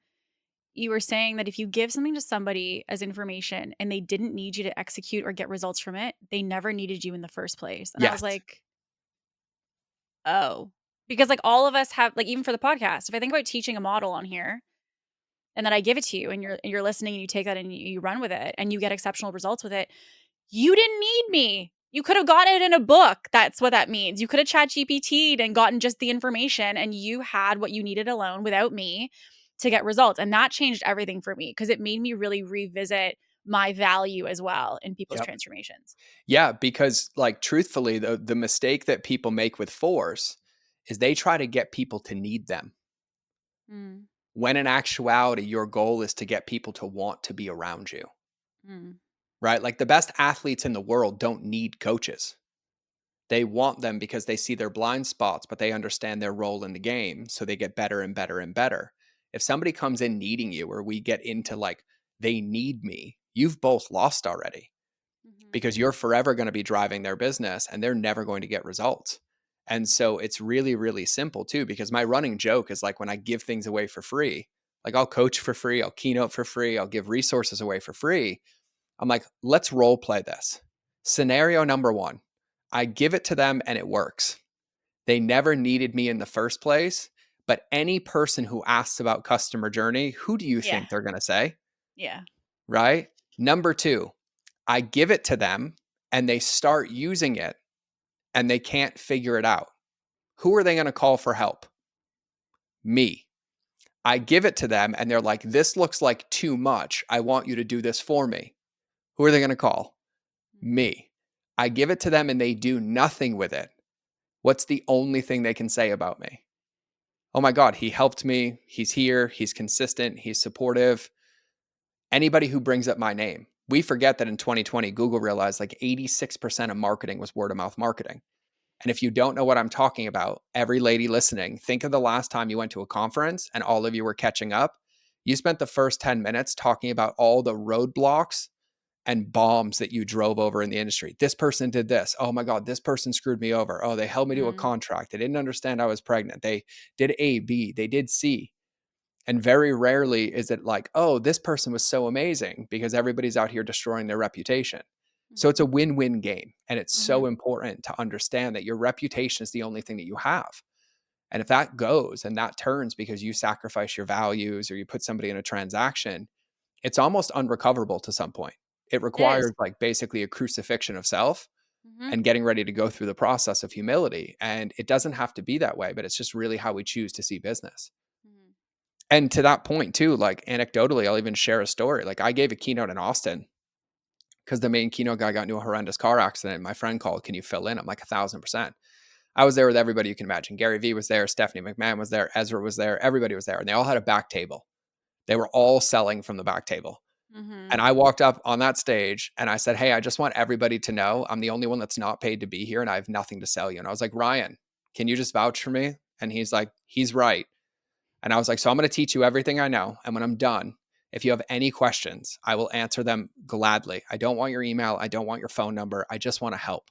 you were saying that if you give something to somebody as information and they didn't need you to execute or get results from it, they never needed you in the first place. And I was yes. like, oh, because like all of us have, like, even for the podcast, if I think about teaching a model on here and then I give it to you and you're listening and you take that and you run with it and you get exceptional results with it, you didn't need me. You could have got it in a book. That's what that means. You could have chat GPT'd and gotten just the information and you had what you needed alone without me to get results. And that changed everything for me because it made me really revisit my value as well in people's Yep. transformations. Yeah. Because, like, truthfully, the mistake that people make with force is they try to get people to need them, Mm, when in actuality, your goal is to get people to want to be around you. mm, Right. Like, the best athletes in the world don't need coaches. They want them because they see their blind spots, but they understand their role in the game. So they get better and better and better. If somebody comes in needing you, or we get into like, they need me, you've both lost already, mhm. because you're forever going to be driving their business and they're never going to get results. And so it's really simple too, because my running joke is like, when I give things away for free, like I'll coach for free, I'll keynote for free, I'll give resources away for free. I'm like, let's role play this. Scenario number one, I give it to them and it works. They never needed me in the first place. But any person who asks about customer journey, who do you Yeah. think they're going to say? Yeah. Right? Number two, I give it to them and they start using it and they can't figure it out. Who are they going to call for help? Me. I give it to them and they're like, this looks like too much. I want you to do this for me. Who are they going to call? Mm, Me. I give it to them and they do nothing with it, what's the only thing they can say about me? Oh my God, he helped me. He's here. He's consistent. He's supportive. Anybody who brings up my name. We forget that in 2020, Google realized like 86% of marketing was word of mouth marketing. And if you don't know what I'm talking about, every lady listening, think of the last time you went to a conference and all of you were catching up. You spent the first 10 minutes talking about all the roadblocks and bombs that you drove over in the industry. This person did this. Oh my God, this person screwed me over. Oh, they held me to a Mm. contract. They didn't understand I was pregnant. They did A, B, they did C. And very rarely is it like, oh, this person was so amazing because everybody's out here destroying their reputation. So it's a Mhm. win win game. And it's so Mhm. important to understand that your reputation is the only thing that you have. And if that goes and that turns because you sacrifice your values or you put somebody in a transaction, it's almost unrecoverable to some point. It It is. requires like basically a crucifixion of self Mhm. and getting ready to go through the process of humility. And it doesn't have to be that way, but it's just really how we choose to see business. Mhm. And to that point too, like anecdotally, I'll even share a story. Like I gave a keynote in Austin because the main keynote guy got into a horrendous car accident. My friend called, "Can you fill in?" I'm like 1,000%. I was there with everybody you can imagine. Gary Vee was there, Stephanie McMahon was there, Ezra was there, everybody was there, and they all had a back table. They were all selling from the back table. Mhm. And I walked up on that stage and I said, "Hey, I just want everybody to know I'm the only one that's not paid to be here and I have nothing to sell you." And I was like, "Ryan, can you just vouch for me?" And he's like, "He's right." And I was like, "So I'm going to teach you everything I know. And when I'm done, if you have any questions, I will answer them gladly. I don't want your email. I don't want your phone number. I just want to help."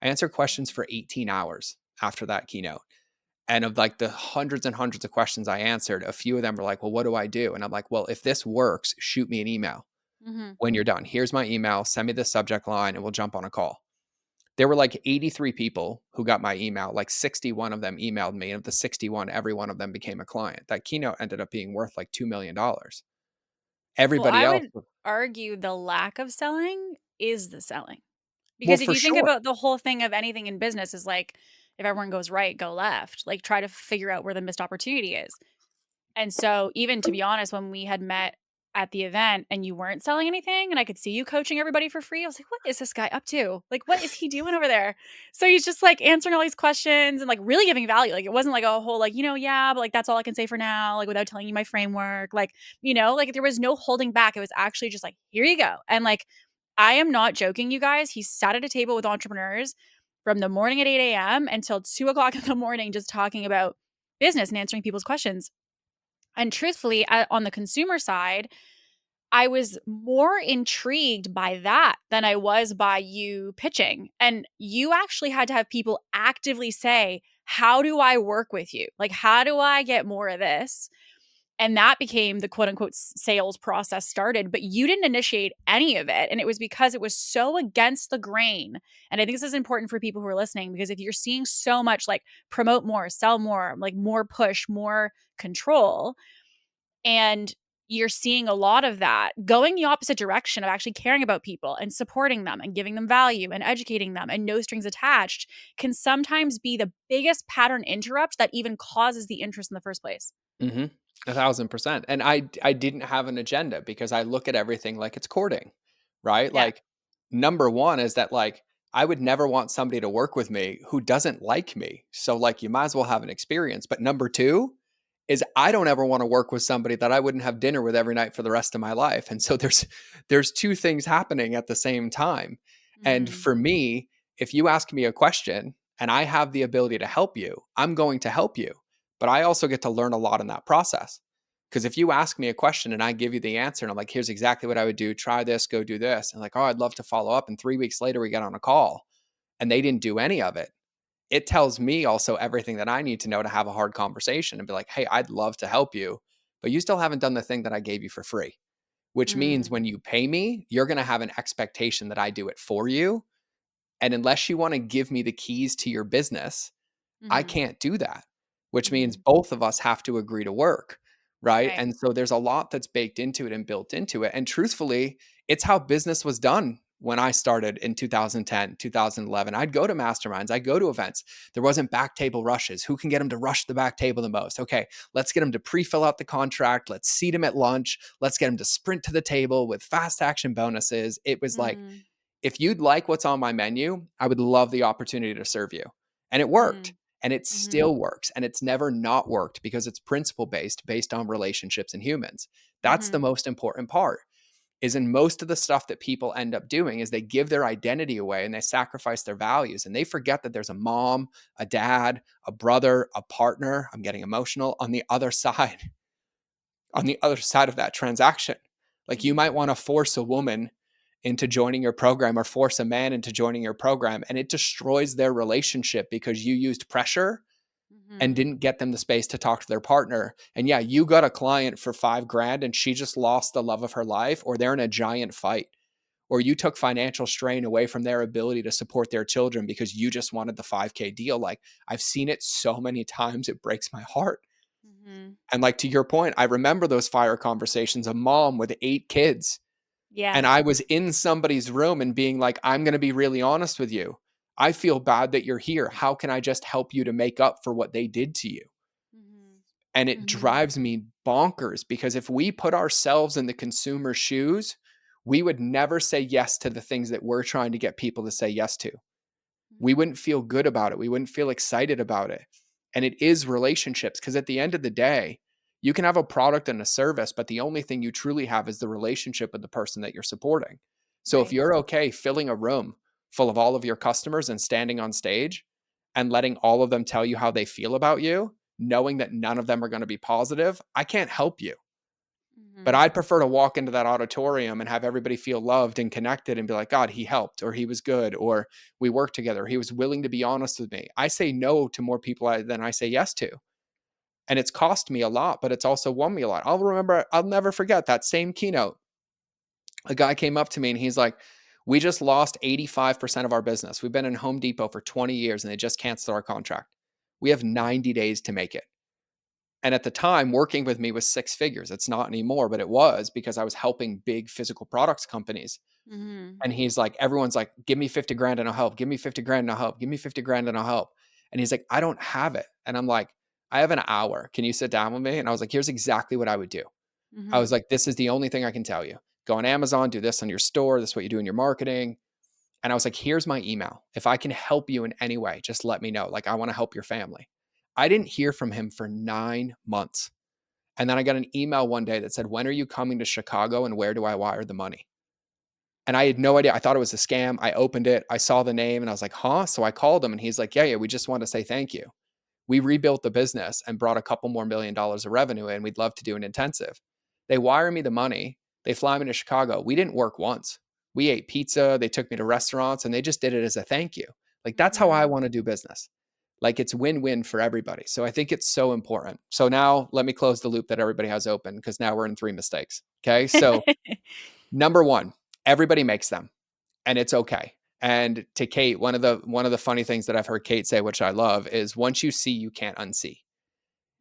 I answered questions for 18 hours after that keynote. And of like the hundreds and hundreds of questions I answered, a few of them were like, "Well, what do I do?" And I'm like, "Well, if this works, shoot me an email Mhm. when you're done. Here's my email. Send me the subject line and we'll jump on a call." There were like 83 people who got my email. Like 61 of them emailed me. And of the 61, every one of them became a client. That keynote ended up being worth like $2 million. Well, Everybody I else, would argue the lack of selling is the selling. well, Because if for you think sure. about the whole thing of anything in business is like, if everyone goes right, go left. Like try to figure out where the missed opportunity is. And so even to be honest, when we had met at the event and you weren't selling anything and I could see you coaching everybody for free, I was like, what is this guy up to? Like, what is he doing over there? So he's just like answering all these questions and like really giving value. Like it wasn't like a whole like, yeah, but like that's all I can say for now, like without telling you my framework. Like, like there was no holding back. It was actually just like, here you go. And like I am not joking, you guys. He sat at a table with entrepreneurs from the morning at 8 a.m. until 2 o'clock in the morning, just talking about business and answering people's questions. And truthfully, on the consumer side, I was more intrigued by that than I was by you pitching. And you actually had to have people actively say, how do I work with you? Like, how do I get more of this? And that became the quote unquote sales process started, but you didn't initiate any of it. And it was because it was so against the grain. And I think this is important for people who are listening because if you're seeing so much like promote more, sell more, like more push, more control, and you're seeing a lot of that going the opposite direction of actually caring about people and supporting them and giving them value and educating them and no strings attached can sometimes be the biggest pattern interrupt that even causes the interest in the first place. 1,000%. And I didn't have an agenda because I look at everything like it's courting, right? Yeah. Like number one is that like I would never want somebody to work with me who doesn't like me. So like you might as well have an experience. But number two is I don't ever want to work with somebody that I wouldn't have dinner with every night for the rest of my life. And so there's two things happening at the same time. And Mhm. for me, if you ask me a question and I have the ability to help you, I'm going to help you. But I also get to learn a lot in that process. Because if you ask me a question and I give you the answer and I'm like, here's exactly what I would do, try this, go do this. And like, oh, I'd love to follow up. And 3 weeks later, we get on a call and they didn't do any of it. It tells me also everything that I need to know to have a hard conversation and be like, hey, I'd love to help you, but you still haven't done the thing that I gave you for free, which means Mm. when you pay me, you're going to have an expectation that I do it for you. And unless you want to give me the keys to your business, I Mhm. can't do that, which means Mhm. both of us have to agree to work. Right. Right. And so there's a lot that's baked into it and built into it. And truthfully, it's how business was done when I started in 2010, 2011. I'd go to masterminds, I'd go to events. There wasn't back table rushes. Who can get them to rush the back table the most? Okay, let's get them to pre fill out the contract. Let's seat them at lunch. Let's get them to sprint to the table with fast action bonuses. It was like, Mm. if you'd like what's on my menu, I would love the opportunity to serve you. And it worked. Mhm. And it Mhm. still works. And it's never not worked because it's principle based on relationships and humans. That's the Mhm. most important part. Is in most of the stuff that people end up doing is they give their identity away and they sacrifice their values and they forget that there's a mom, a dad, a brother, a partner. I'm getting emotional on the other side of that transaction. Like you Mhm. might want to force a woman into joining your program or force a man into joining your program and it destroys their relationship because you used pressure and Mhm. didn't get them the space to talk to their partner. And yeah, you got a client for 5 grand and she just lost the love of her life, or they're in a giant fight, or you took financial strain away from their ability to support their children because you just wanted the 5K deal. Like I've seen it so many times, it breaks my heart. Mhm. And like to your point, I remember those fire conversations, a mom with 8 kids. Yeah. And I was in somebody's room and being like, I'm going to be really honest with you. I feel bad that you're here. How can I just help you to make up for what they did to you? Mhm. And it Mhm. drives me bonkers because if we put ourselves in the consumer's shoes, we would never say yes to the things that we're trying to get people to say yes to. We Mhm. wouldn't feel good about it. We wouldn't feel excited about it. And it is relationships because at the end of the day, you can have a product and a service, but the only thing you truly have is the relationship with the person that you're supporting. So if Right. you're okay filling a room full of all of your customers and standing on stage and letting all of them tell you how they feel about you, knowing that none of them are going to be positive, I can't help you. But Mhm. I'd prefer to walk into that auditorium and have everybody feel loved and connected and be like, God, he helped, or he was good, or we worked together. He was willing to be honest with me. I say no to more people than I say yes to. And it's cost me a lot, but it's also won me a lot. I'll never forget that same keynote. A guy came up to me and he's like, we just lost 85% of our business. We've been in Home Depot for 20 years and they just canceled our contract. We have 90 days to make it. And at the time, working with me was 6 figures. It's not anymore, but it was because I was helping big physical products companies. Mhm. And he's like, everyone's like, give me 50 grand and I'll help. Give me 50 grand and I'll help. Give me 50 grand and I'll help. And he's like, I don't have it. And I'm like, I have an hour. Can you sit down with me? And I was like, here's exactly what I would do. I was Mhm. like, this is the only thing I can tell you. Go on Amazon, do this on your store. This is what you do in your marketing. And I was like, here's my email. If I can help you in any way, just let me know. Like, I want to help your family. I didn't hear from him for 9 months. And then I got an email one day that said, when are you coming to Chicago and where do I wire the money? And I had no idea. I thought it was a scam. I opened it. I saw the name and I was like, huh? So I called him and he's like, yeah, we just want to say thank you. We rebuilt the business and brought a couple more $1 million of revenue in. We'd love to do an intensive. They wire me the money. They fly me to Chicago. We didn't work once. We ate pizza. They took me to restaurants and they just did it as a thank you. Like that's how I Mhm. want to do business. Like it's win-win for everybody. So I think it's so important. So now let me close the loop that everybody has open because now we're in 3 mistakes. Okay. So number one, everybody makes them and it's okay. And to Kate, one of the funny things that I've heard Kate say, which I love, is once you see, you can't unsee.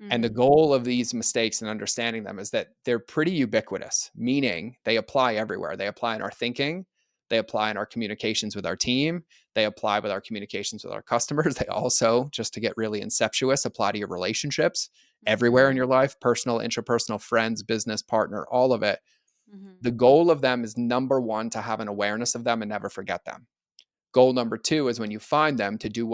And the Mhm. goal of these mistakes and understanding them is that they're pretty ubiquitous, meaning they apply everywhere. They apply in our thinking, they apply in our communications with our team, they apply with our communications with our customers. They also, just to get really incestuous, apply to your relationships everywhere in Mhm. your life, personal, interpersonal, friends, business, partner, all of it. Mhm. The goal of them is number one, to have an awareness of them and never forget them. Goal number two is when you find them to do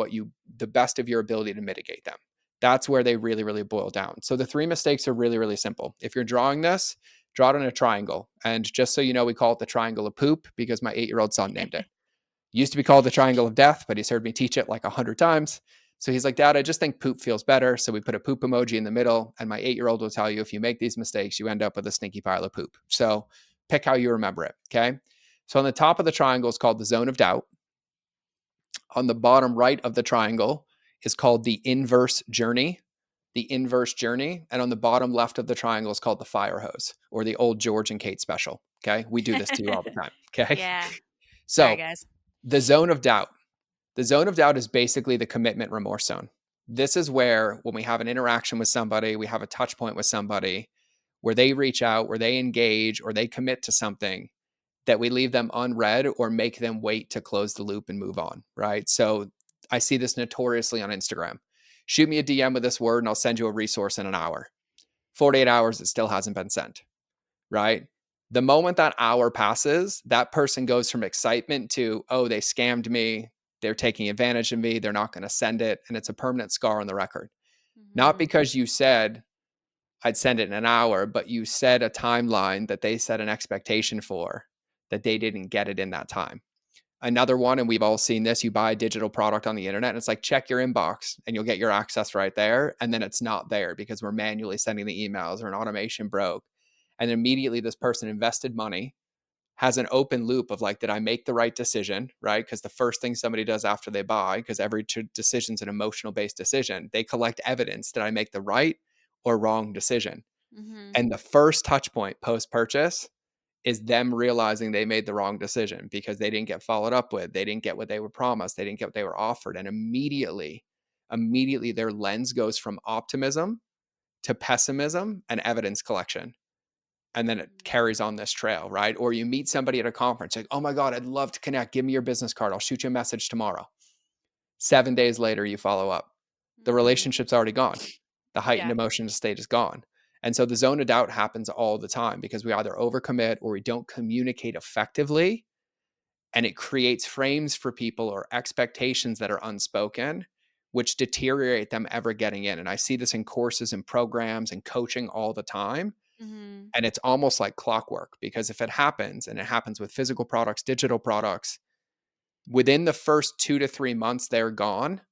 the best of your ability to mitigate them. That's where they really, really boil down. So the 3 mistakes are really, really simple. If you're drawing this, draw it in a triangle. And just so you know, we call it the triangle of poop because my 8-year-old son named it. Used to be called the triangle of death, but he's heard me teach it like 100 times. So he's like, Dad, I just think poop feels better. So we put a poop emoji in the middle. And my 8-year-old will tell you if you make these mistakes, you end up with a stinky pile of poop. So pick how you remember it. Okay. So on the top of the triangle is called the zone of doubt. On the bottom right of the triangle is called the inverse journey. The inverse journey. And on the bottom left of the triangle is called the fire hose or the old George and Kate special. Okay. We do this to you all the time. Okay. Yeah. Sorry, So guys. the zone of doubt. The zone of doubt is basically the commitment remorse zone. This is where, when we have an interaction with somebody, we have a touch point with somebody where they reach out, where they engage, or they commit to something, that we leave them unread or make them wait to close the loop and move on, right? So I see this notoriously on Instagram. Shoot me a DM with this word and I'll send you a resource in an hour. 48 hours, it still hasn't been sent, right? The moment that hour passes, that person goes from excitement to, oh, they scammed me. They're taking advantage of me. They're not going to send it. And it's a permanent scar on the record. Not Mhm. because you said, I'd send it in an hour, but you set a timeline that they set an expectation for that they didn't get it in that time. Another one, and we've all seen this, you buy a digital product on the internet and it's like, check your inbox and you'll get your access right there. And then it's not there because we're manually sending the emails or an automation broke. And immediately this person invested money, has an open loop of like, did I make the right decision? Right. Because the first thing somebody does after they buy, because every decision is an emotional based decision, they collect evidence. Did I make the right or wrong decision? Mhm. And the first touch point post purchase is them realizing they made the wrong decision because they didn't get followed up with. They didn't get what they were promised. They didn't get what they were offered. And immediately their lens goes from optimism to pessimism and evidence collection. And then it carries on this trail, right? Or you meet somebody at a conference, like, oh my God, I'd love to connect. Give me your business card. I'll shoot you a message tomorrow. 7 days later, you follow up. The Mhm. relationship's already gone. The heightened Yeah. emotion state is gone. And so the zone of doubt happens all the time because we either overcommit or we don't communicate effectively. And it creates frames for people or expectations that are unspoken, which deteriorate them ever getting in. And I see this in courses and programs and coaching all the time. Mhm. And it's almost like clockwork because if it happens, and it happens with physical products, digital products, within the first 2 to 3 months, they're gone.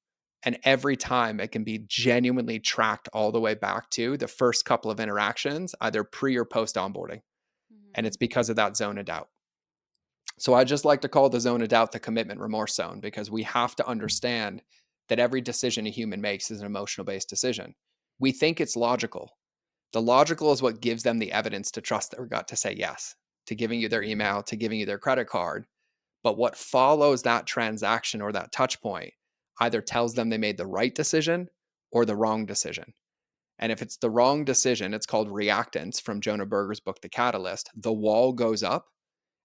And every time it can be genuinely tracked all the way back to the first couple of interactions, either pre or post onboarding. And it's Mhm. because of that zone of doubt. So I just like to call the zone of doubt the commitment remorse zone because we have to understand that every decision a human makes is an emotional based decision. We think it's logical. The logical is what gives them the evidence to trust their gut to say yes, to giving you their email, to giving you their credit card. But what follows that transaction or that touch point either tells them they made the right decision or the wrong decision. And if it's the wrong decision, it's called reactance from Jonah Berger's book, The Catalyst. The wall goes up,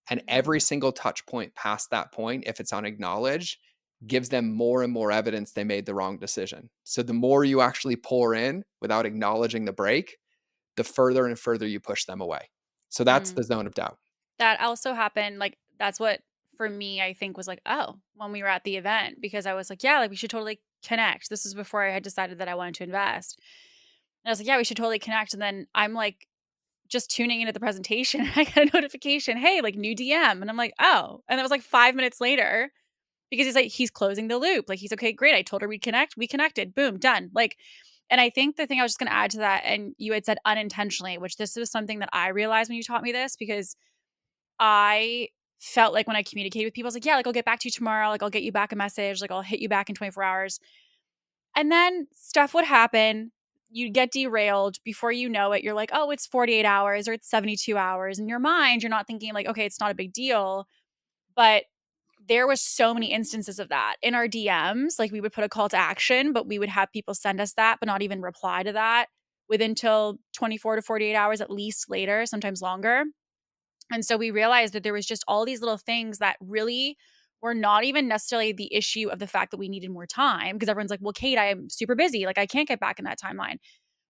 and every Mhm. single touch point past that point, if it's unacknowledged, gives them more and more evidence they made the wrong decision. So the more you actually pour in without acknowledging the break, the further and further you push them away. So that's Mm. the zone of doubt. That also happened, like, that's what for me, I think was like, oh, when we were at the event, because I was like, yeah, like we should totally connect. This is before I had decided that I wanted to invest. And I was like, yeah, we should totally connect. And then I'm like, just tuning into the presentation. I got a notification, hey, like new DM. And I'm like, oh. And it was like 5 minutes later because he's like, he's closing the loop. Like, he's okay, great. I told her we'd connect. We connected. Boom, done. Like, and I think the thing I was just going to add to that, and you had said unintentionally, which this was something that I realized when you taught me this, because I felt like when I communicated with people, I was like, yeah, like I'll get back to you tomorrow. Like I'll get you back a message. Like I'll hit you back in 24 hours. And then stuff would happen. You'd get derailed before you know it. You're like, oh, it's 48 hours or it's 72 hours. In your mind, you're not thinking like, okay, it's not a big deal. But there was so many instances of that in our DMs. Like we would put a call to action, but we would have people send us that, but not even reply to that within till 24 to 48 hours at least later, sometimes longer. And so we realized that there was just all these little things that really were not even necessarily the issue of the fact that we needed more time because everyone's like, well, Kate, I'm super busy. Like I can't get back in that timeline.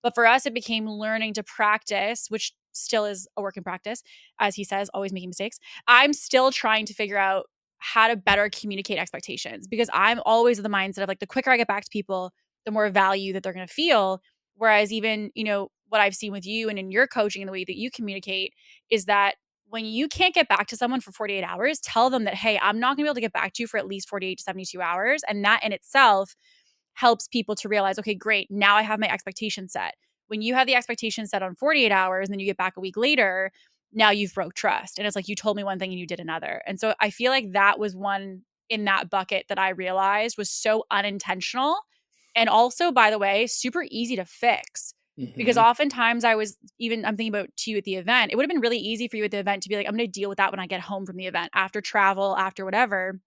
But for us, it became learning to practice, which still is a work in practice, as he says, always making mistakes. I'm still trying to figure out how to better communicate expectations because I'm always of the mindset of like the quicker I get back to people, the more value that they're going to feel. Whereas even, what I've seen with you and in your coaching and the way that you communicate is that when you can't get back to someone for 48 hours, tell them that, hey, I'm not going to be able to get back to you for at least 48 to 72 hours. And that in itself helps people to realize, okay, great, now I have my expectation set. When you have the expectation set on 48 hours and then you get back a week later, now you've broke trust. And it's like you told me one thing and you did another. And so I feel like that was one in that bucket that I realized was so unintentional. And also, by the way, super easy to fix. Because Mm-hmm. oftentimes I'm thinking about to you at the event. It would have been really easy for you at the event to be like, I'm going to deal with that when I get home from the event, after travel, after whatever,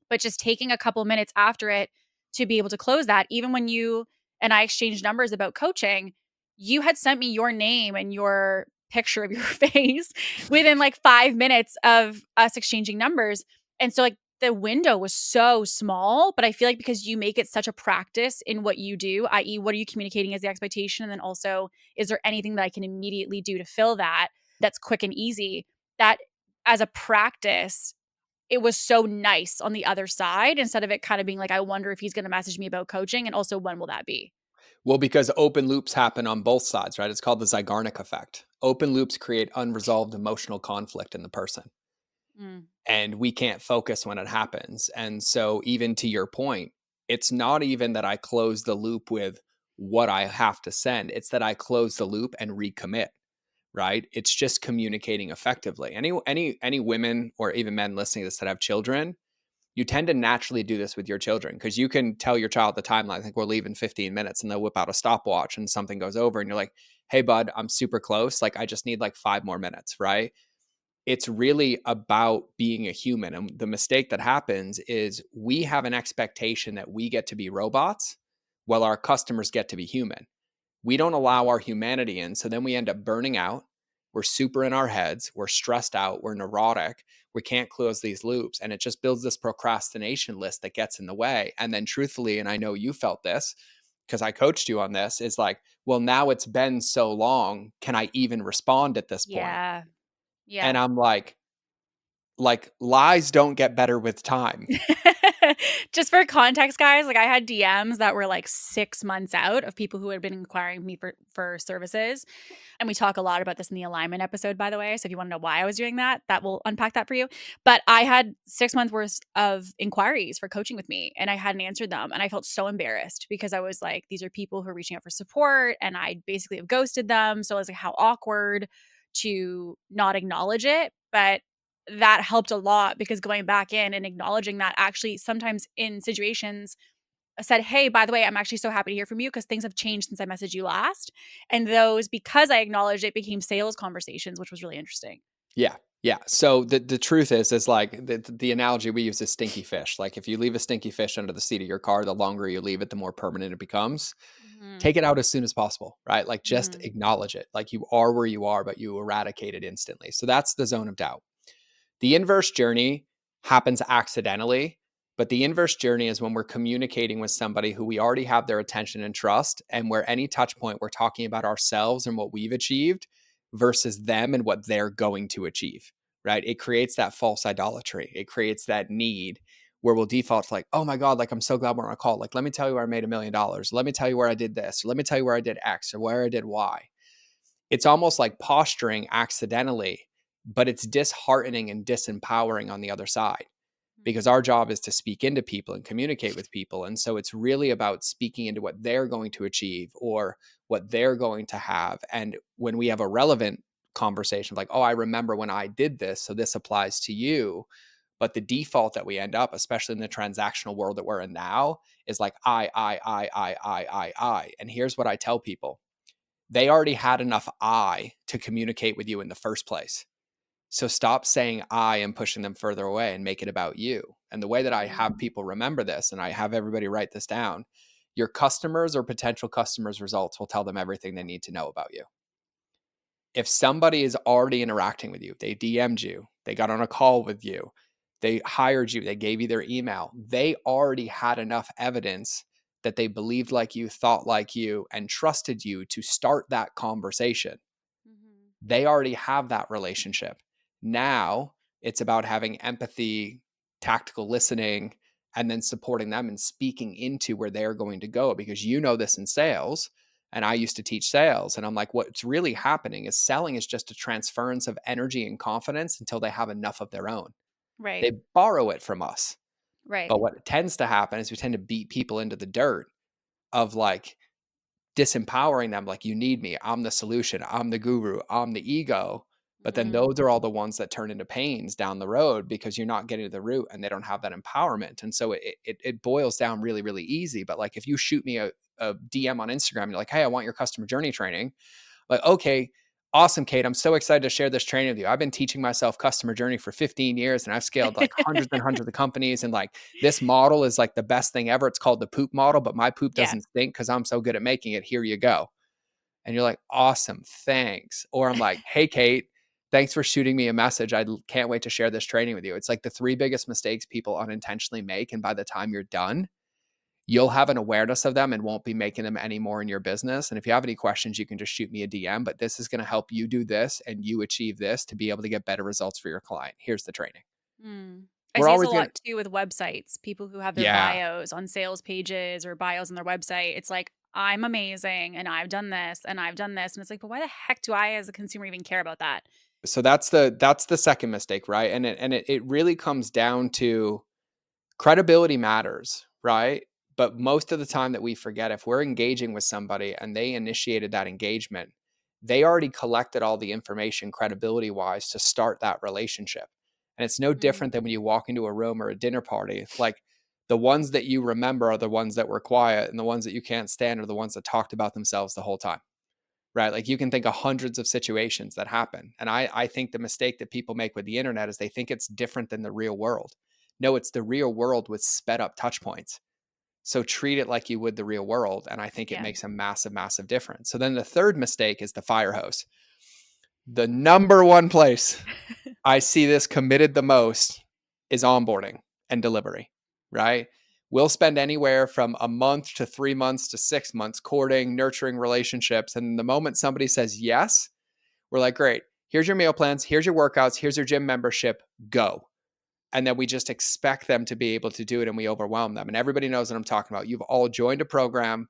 but just taking a couple minutes after it to be able to close that. Even when you and I exchanged numbers about coaching, you had sent me your name and your picture of your face within like 5 minutes of us exchanging numbers. And so, like, the window was so small, but I feel like because you make it such a practice in what you do, i.e., what are you communicating as the expectation? And then also, is there anything that I can immediately do to fill that? that's quick and easy, that as a practice, it was so nice on the other side instead of it kind of being like, I wonder if he's going to message me about coaching. And also, when will that be? Well, because open loops happen on both sides, right? It's called the Zeigarnik effect. Open loops create unresolved emotional conflict in the person, Mm. and we can't focus when it happens. And so, even to your point, it's not even that I close the loop with what I have to send, it's that I close the loop and recommit, right? It's just communicating effectively. Any women or even men listening to this that have children, you tend to naturally do this with your children because you can tell your child the timeline. I think we're leaving 15 minutes, and they'll whip out a stopwatch and something goes over and you're like, hey bud, I'm super close. Like I just need like 5 more minutes, right? It's really about being a human. And the mistake that happens is we have an expectation that we get to be robots while our customers get to be human. We don't allow our humanity in. So then we end up burning out. We're super in our heads. We're stressed out. We're neurotic. We can't close these loops. And it just builds this procrastination list that gets in the way. And then, truthfully, and I know you felt this because I coached you on this, is like, well, now it's been so long. Can I even respond at this point? Yeah. And Yeah. I'm like lies don't get better with time. Just for context, guys, like I had DMs that were like 6 months out of people who had been inquiring me for services. And we talk a lot about this in the alignment episode, by the way. So if you want to know why I was doing that, that will unpack that for you. But I had 6 months worth of inquiries for coaching with me and I hadn't answered them. And I felt so embarrassed because I was like, these are people who are reaching out for support and I basically have ghosted them. So I was like, how awkward to not acknowledge it. But that helped a lot because going back in and acknowledging that actually sometimes in situations said, hey, by the way, I'm actually so happy to hear from you because things have changed since I messaged you last. And those, because I acknowledged it, became sales conversations, which was really interesting. Yeah. Yeah. So the truth is like the analogy we use is stinky fish. Like if you leave a stinky fish under the seat of your car, the longer you leave it, the more permanent it becomes. Mhm. Take it out as soon as possible, right? Like just Mhm. acknowledge it. Like you are where you are, but you eradicate it instantly. So that's the zone of doubt. The inverse journey happens accidentally, but the inverse journey is when we're communicating with somebody who we already have their attention and trust, and where any touch point we're talking about ourselves and what we've achieved versus them and what they're going to achieve, right? It creates that false idolatry. It creates that need where we'll default to like, oh my God, like I'm so glad we're on a call. Like, let me tell you where I made $1 million. Let me tell you where I did this. Or let me tell you where I did X or where I did Y. It's almost like posturing accidentally, but it's disheartening and disempowering on the other side because Mhm. our job is to speak into people and communicate with people. And so it's really about speaking into what they're going to achieve or what they're going to have. And when we have a relevant conversation, like, oh, I remember when I did this, so this applies to you. But the default that we end up, especially in the transactional world that we're in now, is like I. And here's what I tell people: they already had enough I to communicate with you in the first place. So stop saying I and pushing them further away and make it about you. And the way that I have Mhm. people remember this, and I have everybody write this down, your customers or potential customers' results will tell them everything they need to know about you. If somebody is already interacting with you, they DM'd you, they got on a call with you, they hired you, they gave you their email, they already had enough evidence that they believed like you, thought like you, and trusted you to start that conversation. Mhm. They already have that relationship. Now it's about having empathy, tactical listening, and then supporting them and speaking into where they're going to go. Because you know this in sales, and I used to teach sales. And I'm like, what's really happening is selling is just a transference of energy and confidence until they have enough of their own. Right. They borrow it from us. Right. But what tends to happen is we tend to beat people into the dirt of like, disempowering them like, you need me, I'm the solution, I'm the guru, I'm the ego. But then Mhm. those are all the ones that turn into pains down the road because you're not getting to the root and they don't have that empowerment. And so it boils down really, really easy. But like if you shoot me a DM on Instagram and you're like, hey, I want your customer journey training, like, okay, awesome, Kate. I'm so excited to share this training with you. I've been teaching myself customer journey for 15 years and I've scaled like hundreds and hundreds of companies. And like this model is like the best thing ever. It's called the poop model, but my poop Yeah. doesn't stink because I'm so good at making it. Here you go. And you're like, awesome, thanks. Or I'm like, hey, Kate, thanks for shooting me a message. Can't wait to share this training with you. It's like the three biggest mistakes people unintentionally make. And by the time you're done, you'll have an awareness of them and won't be making them anymore in your business. And if you have any questions, you can just shoot me a DM, but this is going to help you do this and you achieve this to be able to get better results for your client. Here's the training. Mm. I We're see this a always going lot to, too with websites, people who have their yeah. bios on sales pages or bios on their website. It's like, I'm amazing and I've done this and I've done this. And it's like, but why the heck do I as a consumer even care about that? So that's the second mistake, right? And it really comes down to credibility matters, right? But most of the time that we forget, if we're engaging with somebody and they initiated that engagement, they already collected all the information credibility wise to start that relationship. And it's no Mm. different than when you walk into a room or a dinner party. Like the ones that you remember are the ones that were quiet, and the ones that you can't stand are the ones that talked about themselves the whole time. Right. Like you can think of hundreds of situations that happen. And I think the mistake that people make with the internet is they think it's different than the real world. No, it's the real world with sped up touch points. So treat it like you would the real world. And I think it Yeah. makes a massive, massive difference. So then the third mistake is the fire hose. The number one place I see this committed the most is onboarding and delivery, right? We'll spend anywhere from a month to 3 months to 6 months courting, nurturing relationships. And the moment somebody says yes, we're like, great, here's your meal plans, here's your workouts, here's your gym membership, go. And then we just expect them to be able to do it and we overwhelm them. And everybody knows what I'm talking about. You've all joined a program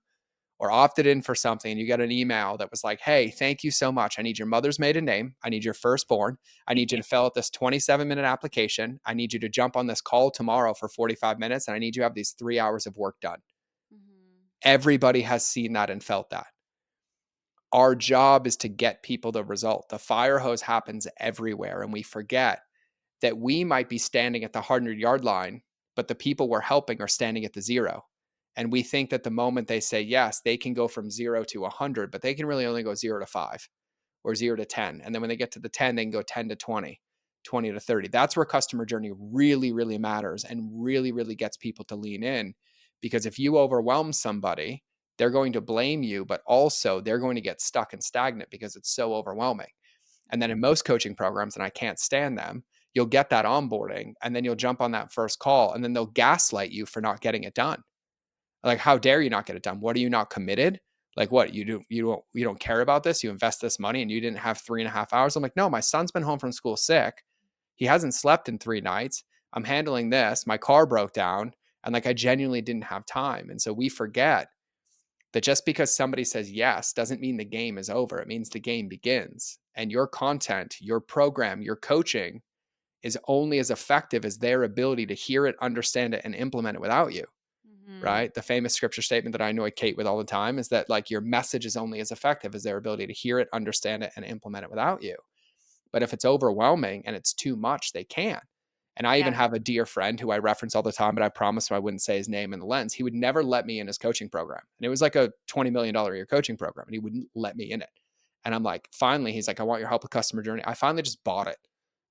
or opted in for something and you get an email that was like, hey, thank you so much. I need your mother's maiden name. I need your firstborn. I need you to fill out this 27-minute application. I need you to jump on this call tomorrow for 45 minutes. And I need you to have these 3 hours of work done. Mhm. Everybody has seen that and felt that. Our job is to get people the result. The fire hose happens everywhere. And we forget that we might be standing at the 100-yard line, but the people we're helping are standing at the zero. And we think that the moment they say yes, they can go from 0 to 100, but they can really only go 0 to 5 or 0 to 10. And then when they get to the 10, they can go 10 to 20, 20 to 30. That's where customer journey really, really matters and really, really gets people to lean in. Because if you overwhelm somebody, they're going to blame you, but also they're going to get stuck and stagnant because it's so overwhelming. And then in most coaching programs, and I can't stand them, you'll get that onboarding and then you'll jump on that first call and then they'll gaslight you for not getting it done. Like, how dare you not get it done? What, are you not committed? Like, what, you don't care about this? You invest this money and you didn't have 3.5 hours? I'm like, no, my son's been home from school sick. He hasn't slept in 3 nights. I'm handling this. My car broke down and like I genuinely didn't have time. And so we forget that just because somebody says yes doesn't mean the game is over. It means the game begins. And your content, your program, your coaching is only as effective as their ability to hear it, understand it, and implement it without you. Mhm. Right. The famous scripture statement that I annoy Kate with all the time is that like your message is only as effective as their ability to hear it, understand it, and implement it without you. But if it's overwhelming and it's too much, they can't. And I even Yeah. have a dear friend who I reference all the time, but I promised him I wouldn't say his name in the lens. He would never let me in his coaching program. And it was like a $20 million a year coaching program, and he wouldn't let me in it. And I'm like, finally, he's like, I want your help with customer journey. I finally just bought it.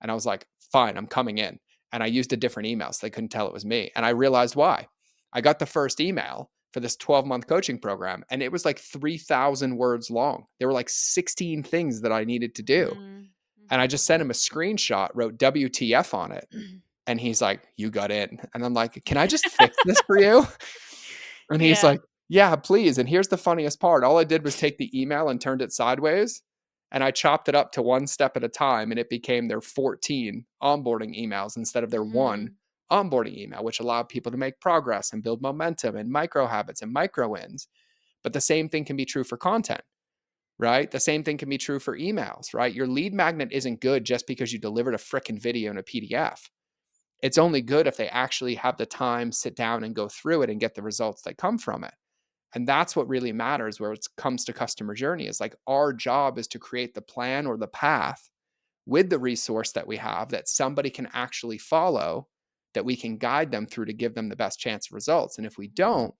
And I was like, fine, I'm coming in. And I used a different email so they couldn't tell it was me. And I realized why. I got the first email for this 12-month coaching program, and it was like 3,000 words long. There were like 16 things that I needed to do. Mhm. And I just sent Mhm. him a screenshot, wrote WTF on it. And he's like, you got in. And I'm like, can I just fix this for you? And he's Yeah. like, yeah, please. And here's the funniest part. All I did was take the email and turned it sideways. And I chopped it up to one step at a time. And it became their 14 onboarding emails instead of their one Mhm. onboarding email, which allowed people to make progress and build momentum and micro habits and micro wins. But the same thing can be true for content, right? The same thing can be true for emails, right? Your lead magnet isn't good just because you delivered a frickin' video in a PDF. It's only good if they actually have the time, sit down and go through it and get the results that come from it. And that's what really matters where it comes to customer journey is like our job is to create the plan or the path with the resource that we have that somebody can actually follow, that we can guide them through to give them the best chance of results. And if we Mhm. don't,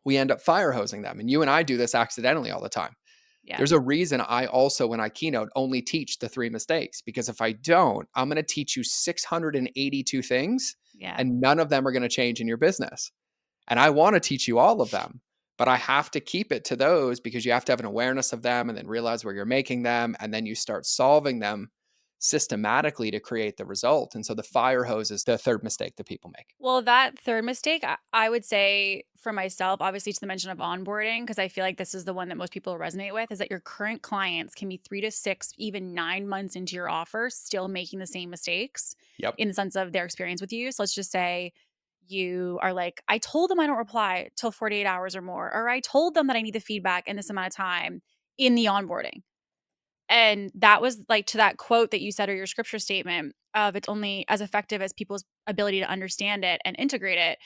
we end up fire hosing them. And you and I do this accidentally all the time. Yeah. There's a reason I also, when I keynote, only teach the 3 mistakes, because if I don't, I'm going to teach you 682 things Yeah. and none of them are going to change in your business. And I want to teach you all of them, but I have to keep it to those because you have to have an awareness of them and then realize where you're making them. And then you start solving them systematically to create the result. And so the fire hose is the third mistake that people make. Well, that third mistake, I would say for myself, obviously to the mention of onboarding, because I feel like this is the one that most people resonate with, is that your current clients can be 3 to 6, even 9 months into your offer, still making the same mistakes Yep. in the sense of their experience with you. So let's just say you are like, I told them I don't reply till 48 hours or more, or I told them that I need the feedback in this amount of time in the onboarding. And that was like to that quote that you said or your scripture statement of it's only as effective as people's ability to understand it and integrate it.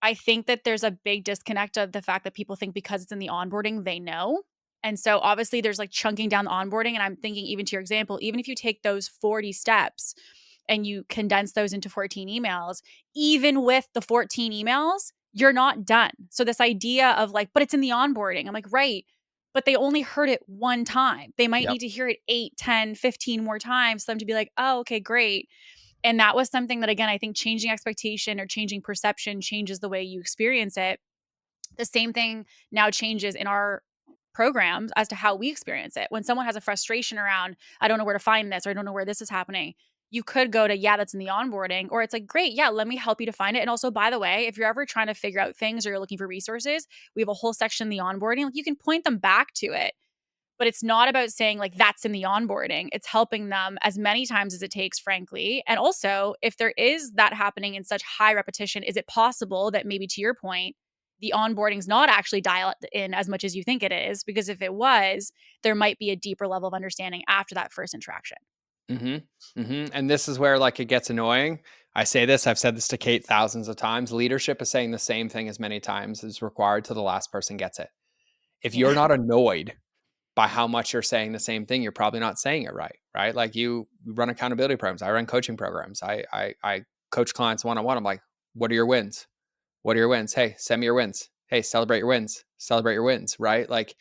I think that there's a big disconnect of the fact that people think because it's in the onboarding, they know. And so obviously there's like chunking down the onboarding. And I'm thinking, even to your example, even if you take those 40 steps and you condense those into 14 emails, even with the 14 emails, you're not done. So this idea of like, but it's in the onboarding. I'm like, right. But they only heard it one time. They might Yep. need to hear it 8, 10, 15 more times for them to be like, oh, okay, great. And that was something that, again, I think changing expectation or changing perception changes the way you experience it. The same thing now changes in our programs as to how we experience it. When someone has a frustration around, I don't know where to find this, or I don't know where this is happening, you could go to, yeah, that's in the onboarding, or it's like, great, yeah, let me help you to find it. And also, by the way, if you're ever trying to figure out things or you're looking for resources, we have a whole section in the onboarding. Like you can point them back to it, but it's not about saying like that's in the onboarding. It's helping them as many times as it takes, frankly. And also, if there is that happening in such high repetition, is it possible that maybe to your point, the onboarding's not actually dialed in as much as you think it is? Because if it was, there might be a deeper level of understanding after that first interaction. And this is where like it gets annoying. I say this, I've said this to Kate thousands of times. Leadership is saying the same thing as many times as required till the last person gets it. If you're Yeah. not annoyed by how much you're saying the same thing, you're probably not saying it right. Right. Like you run accountability programs. I run coaching programs. I coach clients one on one. I'm like, what are your wins? What are your wins? Hey, send me your wins. Hey, celebrate your wins. Celebrate your wins. Right. Like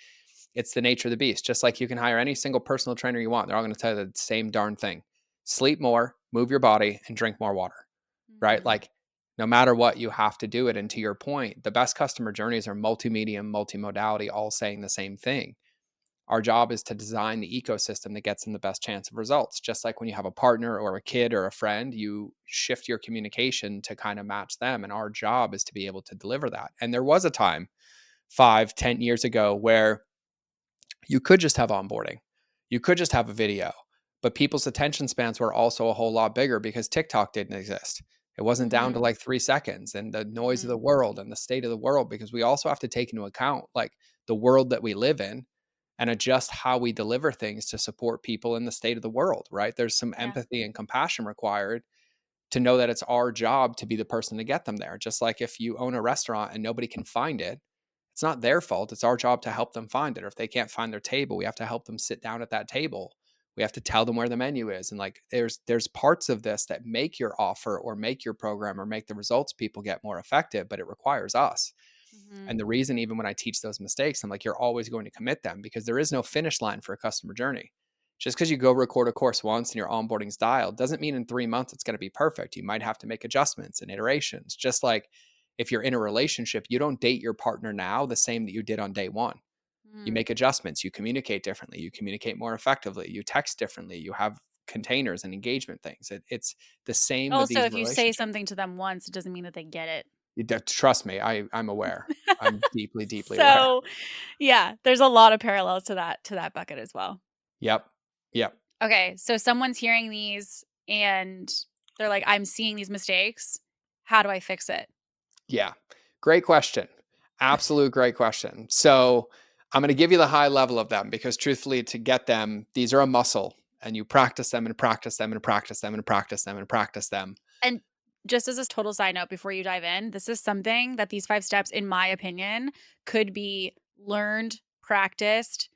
it's the nature of the beast. Just like you can hire any single personal trainer you want. They're all going to tell you the same darn thing. Sleep more, move your body, and drink more water. Right. Mhm. Like no matter what, you have to do it. And to your point, the best customer journeys are multimedia, multimodality, all saying the same thing. Our job is to design the ecosystem that gets them the best chance of results. Just like when you have a partner or a kid or a friend, you shift your communication to kind of match them. And our job is to be able to deliver that. And there was a time 5, 10 years ago where you could just have onboarding, you could just have a video, but people's attention spans were also a whole lot bigger because TikTok didn't exist. It wasn't down to Mhm. like 3 seconds and the noise of the Mhm. world and the state of the world, because we also have to take into account like the world that we live in and adjust how we deliver things to support people in the state of the world, right? There's some Yeah. empathy and compassion required to know that it's our job to be the person to get them there. Just like if you own a restaurant and nobody can find it, it's not their fault. It's our job to help them find it. Or if they can't find their table, we have to help them sit down at that table. We have to tell them where the menu is. And like there's parts of this that make your offer or make your program or make the results people get more effective, but it requires us. Mhm. And the reason, even when I teach those mistakes, I'm like, you're always going to commit them because there is no finish line for a customer journey. Just because you go record a course once and your onboarding's dialed doesn't mean in 3 months it's going to be perfect. You might have to make adjustments and iterations. Just like if you're in a relationship, you don't date your partner now the same that you did on day one. You Mhm. make adjustments, you communicate differently, you communicate more effectively, you text differently, you have containers and engagement things. It's the same with Also, these if you say relationships. something to them once, it doesn't mean that they get it. Trust me, I'm aware. I'm deeply, deeply aware. So, yeah, there's a lot of parallels to that bucket as well. Yep. Yep. Okay, so someone's hearing these and they're like, "I'm seeing these mistakes. How do I fix it?" Yeah. Great question. Absolute great question. So I'm going to give you the high level of them because truthfully, to get them, these are a muscle and you practice them and practice them and practice them and practice them and practice them. And just as a total side note before you dive in, this is something that these 5 steps, in my opinion, could be learned, practiced,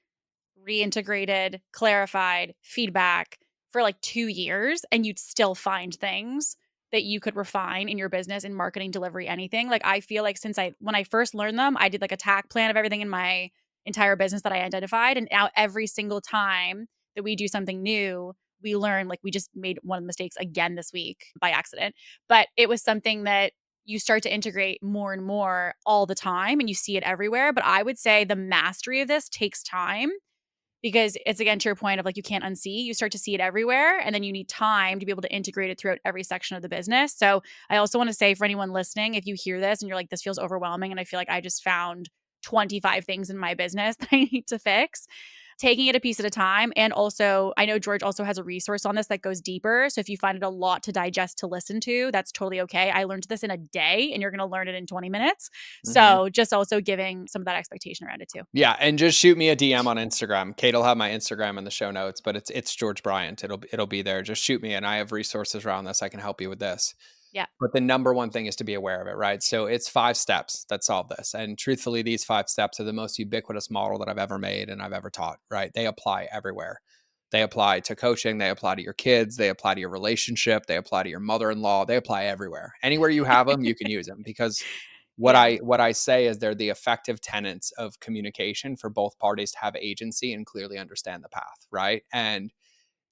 reintegrated, clarified, feedback for like 2 years, and you'd still find things that you could refine in your business, in marketing, delivery, anything. Like, I feel like when I first learned them, I did like a tack plan of everything in my entire business that I identified. And now every single time that we do something new, we learn, like we just made one of the mistakes again this week by accident. But it was something that you start to integrate more and more all the time and you see it everywhere. But I would say the mastery of this takes time because it's, again, to your point of like, you can't unsee, you start to see it everywhere. And then you need time to be able to integrate it throughout every section of the business. So I also want to say for anyone listening, if you hear this and you're like, this feels overwhelming, and I feel like I just found 25 things in my business that I need to fix, taking it a piece at a time. And also, I know George also has a resource on this that goes deeper. So if you find it a lot to digest, to listen to, that's totally okay. I learned this in a day and you're going to learn it in 20 minutes. Mhm. So just also giving some of that expectation around it too. Yeah, and just shoot me a DM on Instagram. Kate will have my Instagram in the show notes, but it's George Bryant. It'll be there. Just shoot me, and I have resources around this. I can help you with this. Yeah. But the number one thing is to be aware of it, right? So it's 5 steps that solve this. And truthfully, these 5 steps are the most ubiquitous model that I've ever made and I've ever taught, right? They apply everywhere. They apply to coaching, they apply to your kids, they apply to your relationship, they apply to your mother-in-law, they apply everywhere. Anywhere you have them, you can use them because Yeah. what I say is they're the effective tenets of communication for both parties to have agency and clearly understand the path, right? And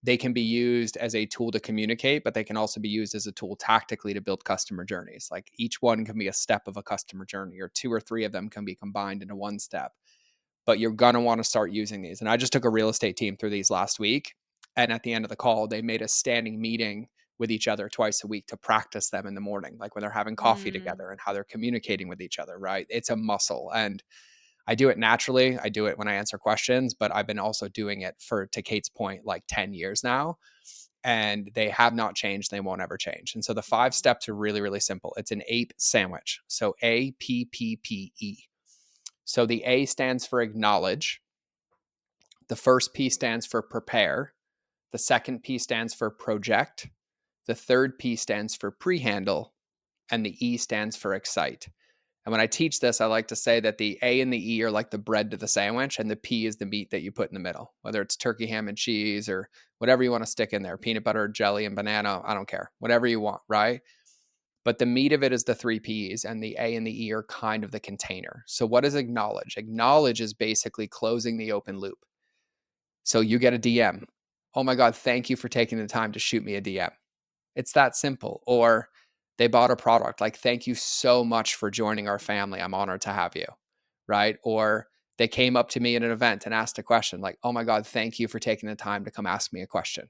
they can be used as a tool to communicate, but they can also be used as a tool tactically to build customer journeys. Like each one can be a step of a customer journey, or 2 or 3 of them can be combined into one step. But you're going to want to start using these. And I just took a real estate team through these last week. And at the end of the call, they made a standing meeting with each other twice a week to practice them in the morning, like when they're having coffee Mm. together and how they're communicating with each other, right? It's a muscle. And I do it naturally. I do it when I answer questions, but I've been also doing it for, to Kate's point, like 10 years now. And they have not changed. They won't ever change. And so the 5 steps are really, really simple. It's an APE sandwich. So APPPE. So the A stands for acknowledge. The first P stands for prepare. The second P stands for project. The third P stands for pre-handle. And the E stands for excite. And when I teach this, I like to say that the A and the E are like the bread to the sandwich, and the P is the meat that you put in the middle, whether it's turkey, ham, and cheese, or whatever you want to stick in there, peanut butter, jelly, and banana. I don't care, whatever you want, right? But the meat of it is the 3 P's, and the A and the E are kind of the container. So, what is acknowledge? Acknowledge is basically closing the open loop. So, you get a DM. Oh my God, thank you for taking the time to shoot me a DM. It's that simple. Or they bought a product, like, thank you so much for joining our family. I'm honored to have you. Right. Or they came up to me at an event and asked a question, like, oh my God, thank you for taking the time to come ask me a question.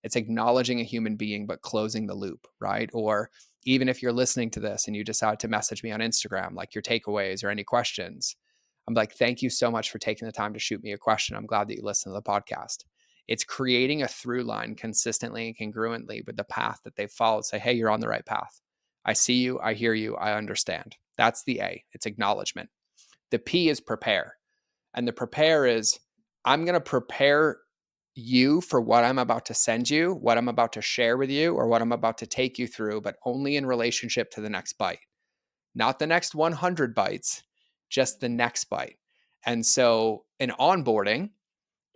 It's acknowledging a human being, but closing the loop. Right. Or even if you're listening to this and you decide to message me on Instagram, like your takeaways or any questions, I'm like, thank you so much for taking the time to shoot me a question. I'm glad that you listened to the podcast. It's creating a through line consistently and congruently with the path that they've followed. Say, hey, you're on the right path. I see you. I hear you. I understand. That's the A. It's acknowledgement. The P is prepare. And the prepare is I'm going to prepare you for what I'm about to send you, what I'm about to share with you, or what I'm about to take you through, but only in relationship to the next bite, not the next 100 bites, just the next bite. And so in onboarding,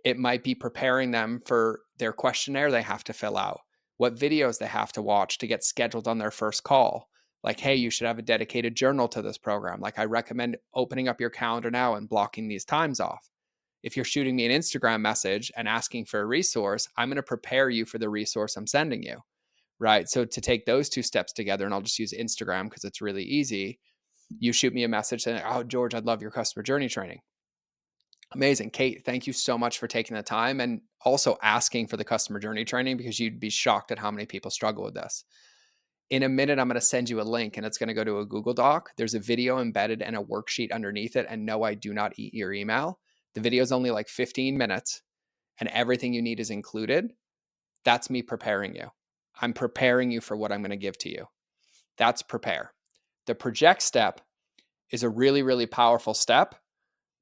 it might be preparing them for their questionnaire they have to fill out, what videos they have to watch to get scheduled on their first call. Like, hey, you should have a dedicated journal to this program. Like, I recommend opening up your calendar now and blocking these times off. If you're shooting me an Instagram message and asking for a resource, I'm going to prepare you for the resource I'm sending you. Right. So to take those 2 steps together, and I'll just use Instagram because it's really easy. You shoot me a message saying, oh, George, I'd love your customer journey training. Amazing. Kate, thank you so much for taking the time and also asking for the customer journey training, because you'd be shocked at how many people struggle with this. In a minute, I'm going to send you a link and it's going to go to a Google Doc. There's a video embedded and a worksheet underneath it. And no, I do not eat your email. The video is only like 15 minutes and everything you need is included. That's me preparing you. I'm preparing you for what I'm going to give to you. That's prepare. The project step is a really, really powerful step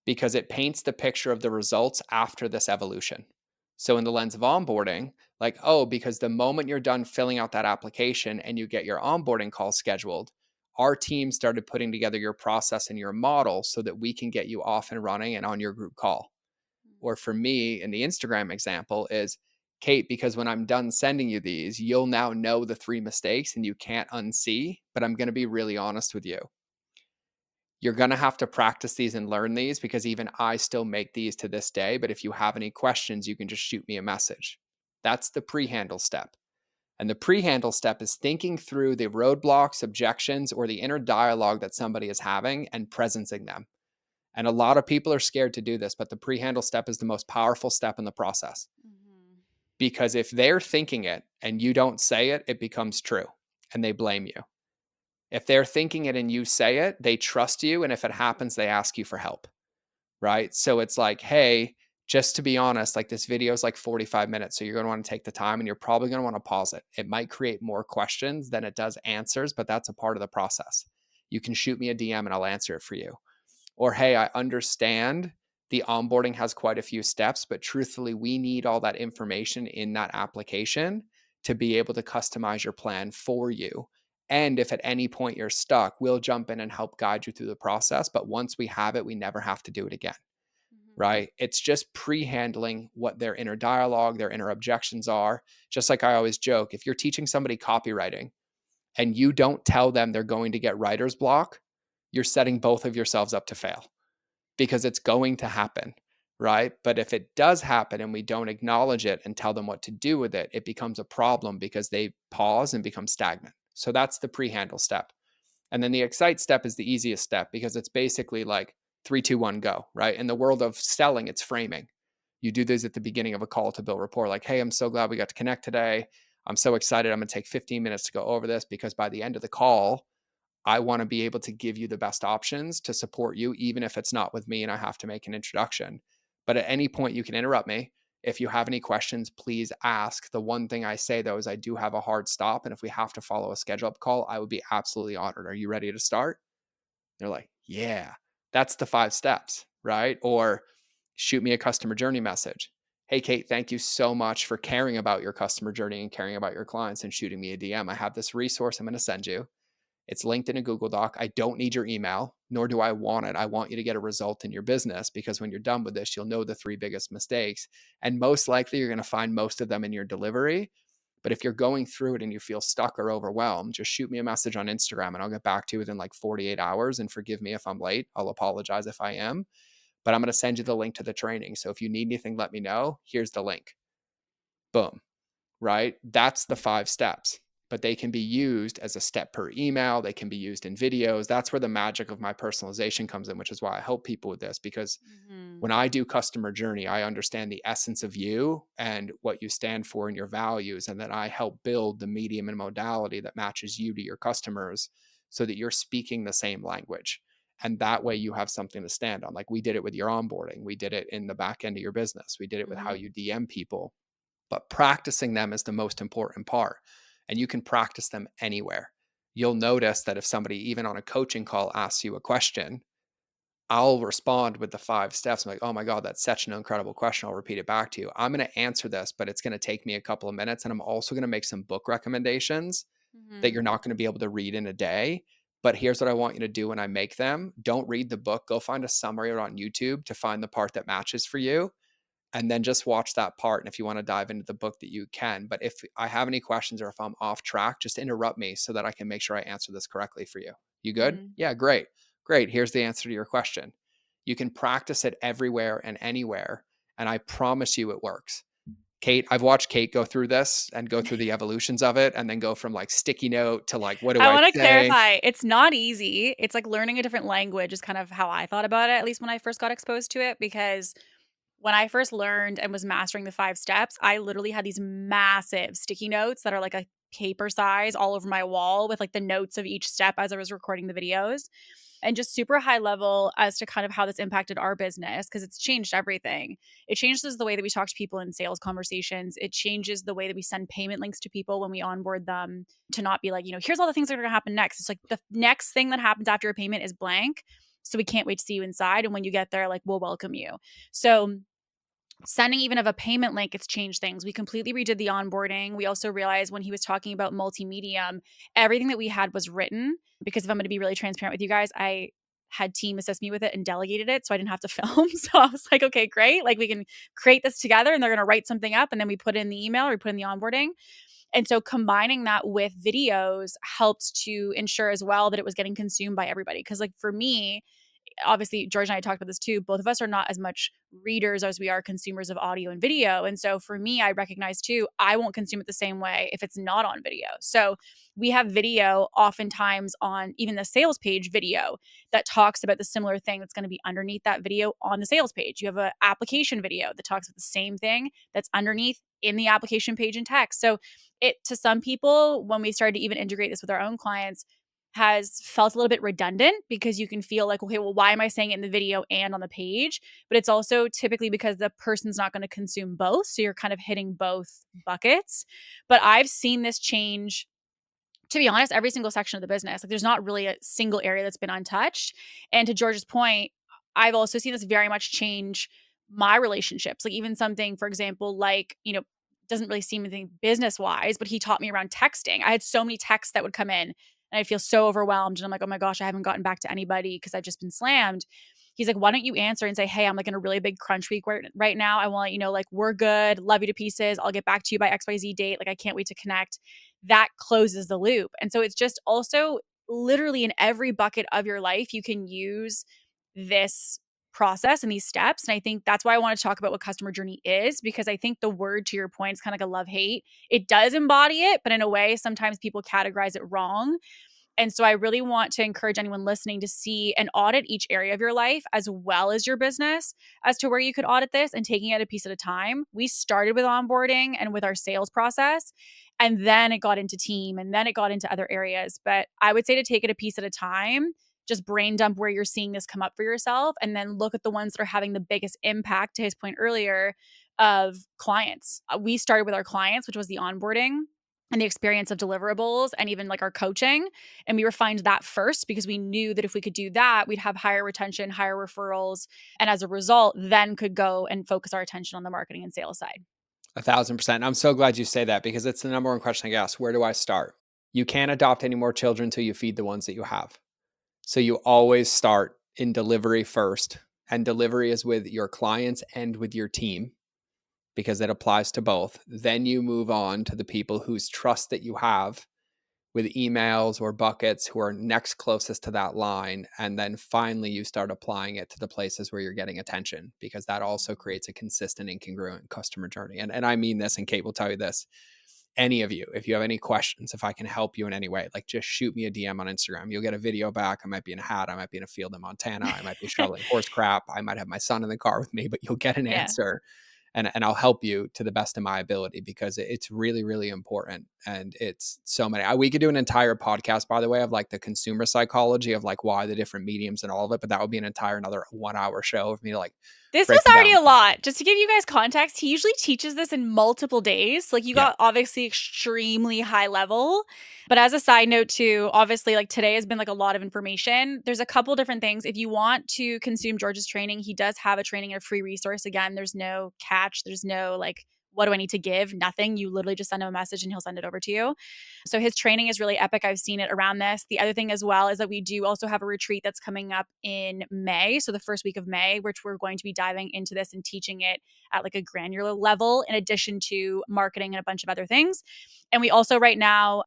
because it paints the picture of the results after this evolution. So, in the lens of onboarding, like, oh, because the moment you're done filling out that application and you get your onboarding call scheduled, our team started putting together your process and your model so that we can get you off and running and on your group call. Or for me, in the Instagram example, is Kate, because when I'm done sending you these, you'll now know the 3 mistakes and you can't unsee. But I'm going to be really honest with you. You're going to have to practice these and learn these because even I still make these to this day. But if you have any questions, you can just shoot me a message. That's the pre-handle step. And the pre-handle step is thinking through the roadblocks, objections, or the inner dialogue that somebody is having and presencing them. And a lot of people are scared to do this, but the pre-handle step is the most powerful step in the process. Mhm. Because if they're thinking it and you don't say it, it becomes true and they blame you. If they're thinking it and you say it, they trust you. And if it happens, they ask you for help. Right. So it's like, hey, just to be honest, like this video is like 45 minutes. So you're going to want to take the time and you're probably going to want to pause it. It might create more questions than it does answers, but that's a part of the process. You can shoot me a DM and I'll answer it for you. Or, hey, I understand the onboarding has quite a few steps, but truthfully, we need all that information in that application to be able to customize your plan for you. And if at any point you're stuck, we'll jump in and help guide you through the process. But once we have it, we never have to do it again. Mhm. Right. It's just pre handling what their inner dialogue, their inner objections are. Just like I always joke, if you're teaching somebody copywriting and you don't tell them they're going to get writer's block, you're setting both of yourselves up to fail because it's going to happen, right? But if it does happen and we don't acknowledge it and tell them what to do with it, it becomes a problem because they pause and become stagnant. So that's the pre-handle step. And then the excite step is the easiest step because it's basically like 3, 2, 1, go, right? In the world of selling, it's framing. You do this at the beginning of a call to build rapport, like, hey, I'm so glad we got to connect today. I'm so excited. I'm going to take 15 minutes to go over this because by the end of the call, I want to be able to give you the best options to support you, even if it's not with me and I have to make an introduction. But at any point, you can interrupt me. If you have any questions, please ask. The one thing I say, though, is I do have a hard stop. And if we have to follow a schedule up call, I would be absolutely honored. Are you ready to start? They're like, yeah, that's the 5 steps, right? Or shoot me a customer journey message. Hey, Kate, thank you so much for caring about your customer journey and caring about your clients and shooting me a DM. I have this resource I'm going to send you. It's linked in a Google Doc. I don't need your email, nor do I want it. I want you to get a result in your business because when you're done with this, you'll know the 3 biggest mistakes. And most likely, you're going to find most of them in your delivery. But if you're going through it and you feel stuck or overwhelmed, just shoot me a message on Instagram and I'll get back to you within like 48 hours. And forgive me if I'm late. I'll apologize if I am. But I'm going to send you the link to the training. So if you need anything, let me know. Here's the link. Boom, right? That's the 5 steps, but they can be used as a step per email. They can be used in videos. That's where the magic of my personalization comes in, which is why I help people with this. Because Mhm. when I do customer journey, I understand the essence of you and what you stand for and your values. And then I help build the medium and modality that matches you to your customers so that you're speaking the same language. And that way you have something to stand on. Like we did it with your onboarding. We did it in the back end of your business. We did it with how Mhm. you DM people, but practicing them is the most important part. And you can practice them anywhere. You'll notice that if somebody, even on a coaching call, asks you a question, I'll respond with the 5 steps. I'm like, oh my God, that's such an incredible question. I'll repeat it back to you. I'm going to answer this, but it's going to take me a couple of minutes. And I'm also going to make some book recommendations that Mhm. you're not going to be able to read in a day. But here's what I want you to do when I make them. Don't read the book. Go find a summary on YouTube to find the part that matches for you and then just watch that part. And if you want to dive into the book that you can, but if I have any questions or if I'm off track, just interrupt me so that I can make sure I answer this correctly for you. You good? Mhm. Yeah, great. Great. Here's the answer to your question. You can practice it everywhere and anywhere. And I promise you it works. Kate, I've watched Kate go through this and go through the evolutions of it and then go from like sticky note to like, what do I I want to say? clarify, it's not easy. It's like learning a different language is kind of how I thought about it, at least when I first got exposed to it, because when I first learned and was mastering the 5 steps, I literally had these massive sticky notes that are like a paper size all over my wall with like the notes of each step as I was recording the videos, and just super high level as to kind of how this impacted our business because it's changed everything. It changes the way that we talk to people in sales conversations. It changes the way that we send payment links to people when we onboard them, to not be like, here's all the things that are going to happen next. It's like the next thing that happens after a payment is blank. So we can't wait to see you inside. And when you get there, like, we'll welcome you. So sending even of a payment link, it's changed things. We completely redid the onboarding. We also realized when he was talking about multimedia, everything that we had was written, because if I'm going to be really transparent with you guys, I had team assist me with it and delegated it so I didn't have to film. So I was like, okay, great. Like we can create this together and they're going to write something up and then we put in the email or we put in the onboarding. And so combining that with videos helped to ensure as well that it was getting consumed by everybody. Cause like for me, obviously George and I talked about this too. Both of us are not as much readers as we are consumers of audio and video. And so for me, I recognize too, I won't consume it the same way if it's not on video. So we have video oftentimes on even the sales page video that talks about the similar thing that's going to be underneath that video on the sales page. You have an application video that talks about the same thing that's underneath in the application page in text. So it, to some people, when we started to even integrate this with our own clients, has felt a little bit redundant because you can feel like, okay, well, why am I saying it in the video and on the page? But it's also typically because the person's not going to consume both. So you're kind of hitting both buckets. But I've seen this change, to be honest, every single section of the business. Like there's not really a single area that's been untouched. And to George's point, I've also seen this very much change my relationships. Like even something, for example, like, doesn't really seem anything business wise, but he taught me around texting. I had so many texts that would come in and I feel so overwhelmed. And I'm like, oh my gosh, I haven't gotten back to anybody because I've just been slammed. He's like, why don't you answer and say, hey, I'm like in a really big crunch week right now. I want to let you know, like, we're good. Love you to pieces. I'll get back to you by XYZ date. Like, I can't wait to connect. That closes the loop. And so it's just also literally in every bucket of your life, you can use this process and these steps. And I think that's why I want to talk about what customer journey is, because I think the word, to your point, is kind of like a love hate. It does embody it, but in a way, sometimes people categorize it wrong. And so I really want to encourage anyone listening to see and audit each area of your life as well as your business as to where you could audit this and taking it a piece at a time. We started with onboarding and with our sales process, and then it got into team and then it got into other areas. But I would say to take it a piece at a time, just brain dump where you're seeing this come up for yourself, and then look at the ones that are having the biggest impact, to his point earlier, of clients. We started with our clients, which was the onboarding and the experience of deliverables and even like our coaching. And we refined that first because we knew that if we could do that, we'd have higher retention, higher referrals. And as a result, then could go and focus our attention on the marketing and sales side. 1,000%. I'm so glad you say that because it's the number one question I get asked. Where do I start? You can't adopt any more children until you feed the ones that you have. So you always start in delivery first. And delivery is with your clients and with your team, because it applies to both. Then you move on to the people whose trust that you have with emails or buckets, who are next closest to that line. And then finally, you start applying it to the places where you're getting attention, because that also creates a consistent and congruent customer journey. And I mean this, and Kate will tell you this. Any of you, if you have any questions, if I can help you in any way, like just shoot me a DM on Instagram. You'll get a video back. I might be in a hat. I might be in a field in Montana. I might be shoveling horse crap. I might have my son in the car with me, but you'll get an Yeah. answer. And I'll help you to the best of my ability, because it's really, really important. And it's so many. We could do an entire podcast, by the way, of like the consumer psychology of like why the different mediums and all of it, but that would be an entire another 1 hour show of me to like This was break it already down. a lot. Just to give you guys context, he usually teaches this in multiple days. Like you Yeah. got obviously extremely high level. But as a side note too, obviously like today has been like a lot of information. There's a couple different things. If you want to consume George's training, he does have a training and a free resource. Again, there's no catch. There's no like, what do I need to give? Nothing. You literally just send him a message and he'll send it over to you. So his training is really epic. I've seen it around this. The other thing as well is that we do also have a retreat that's coming up in May. So the first week of May, which we're going to be diving into this and teaching it at like a granular level, in addition to marketing and a bunch of other things. And we also right now,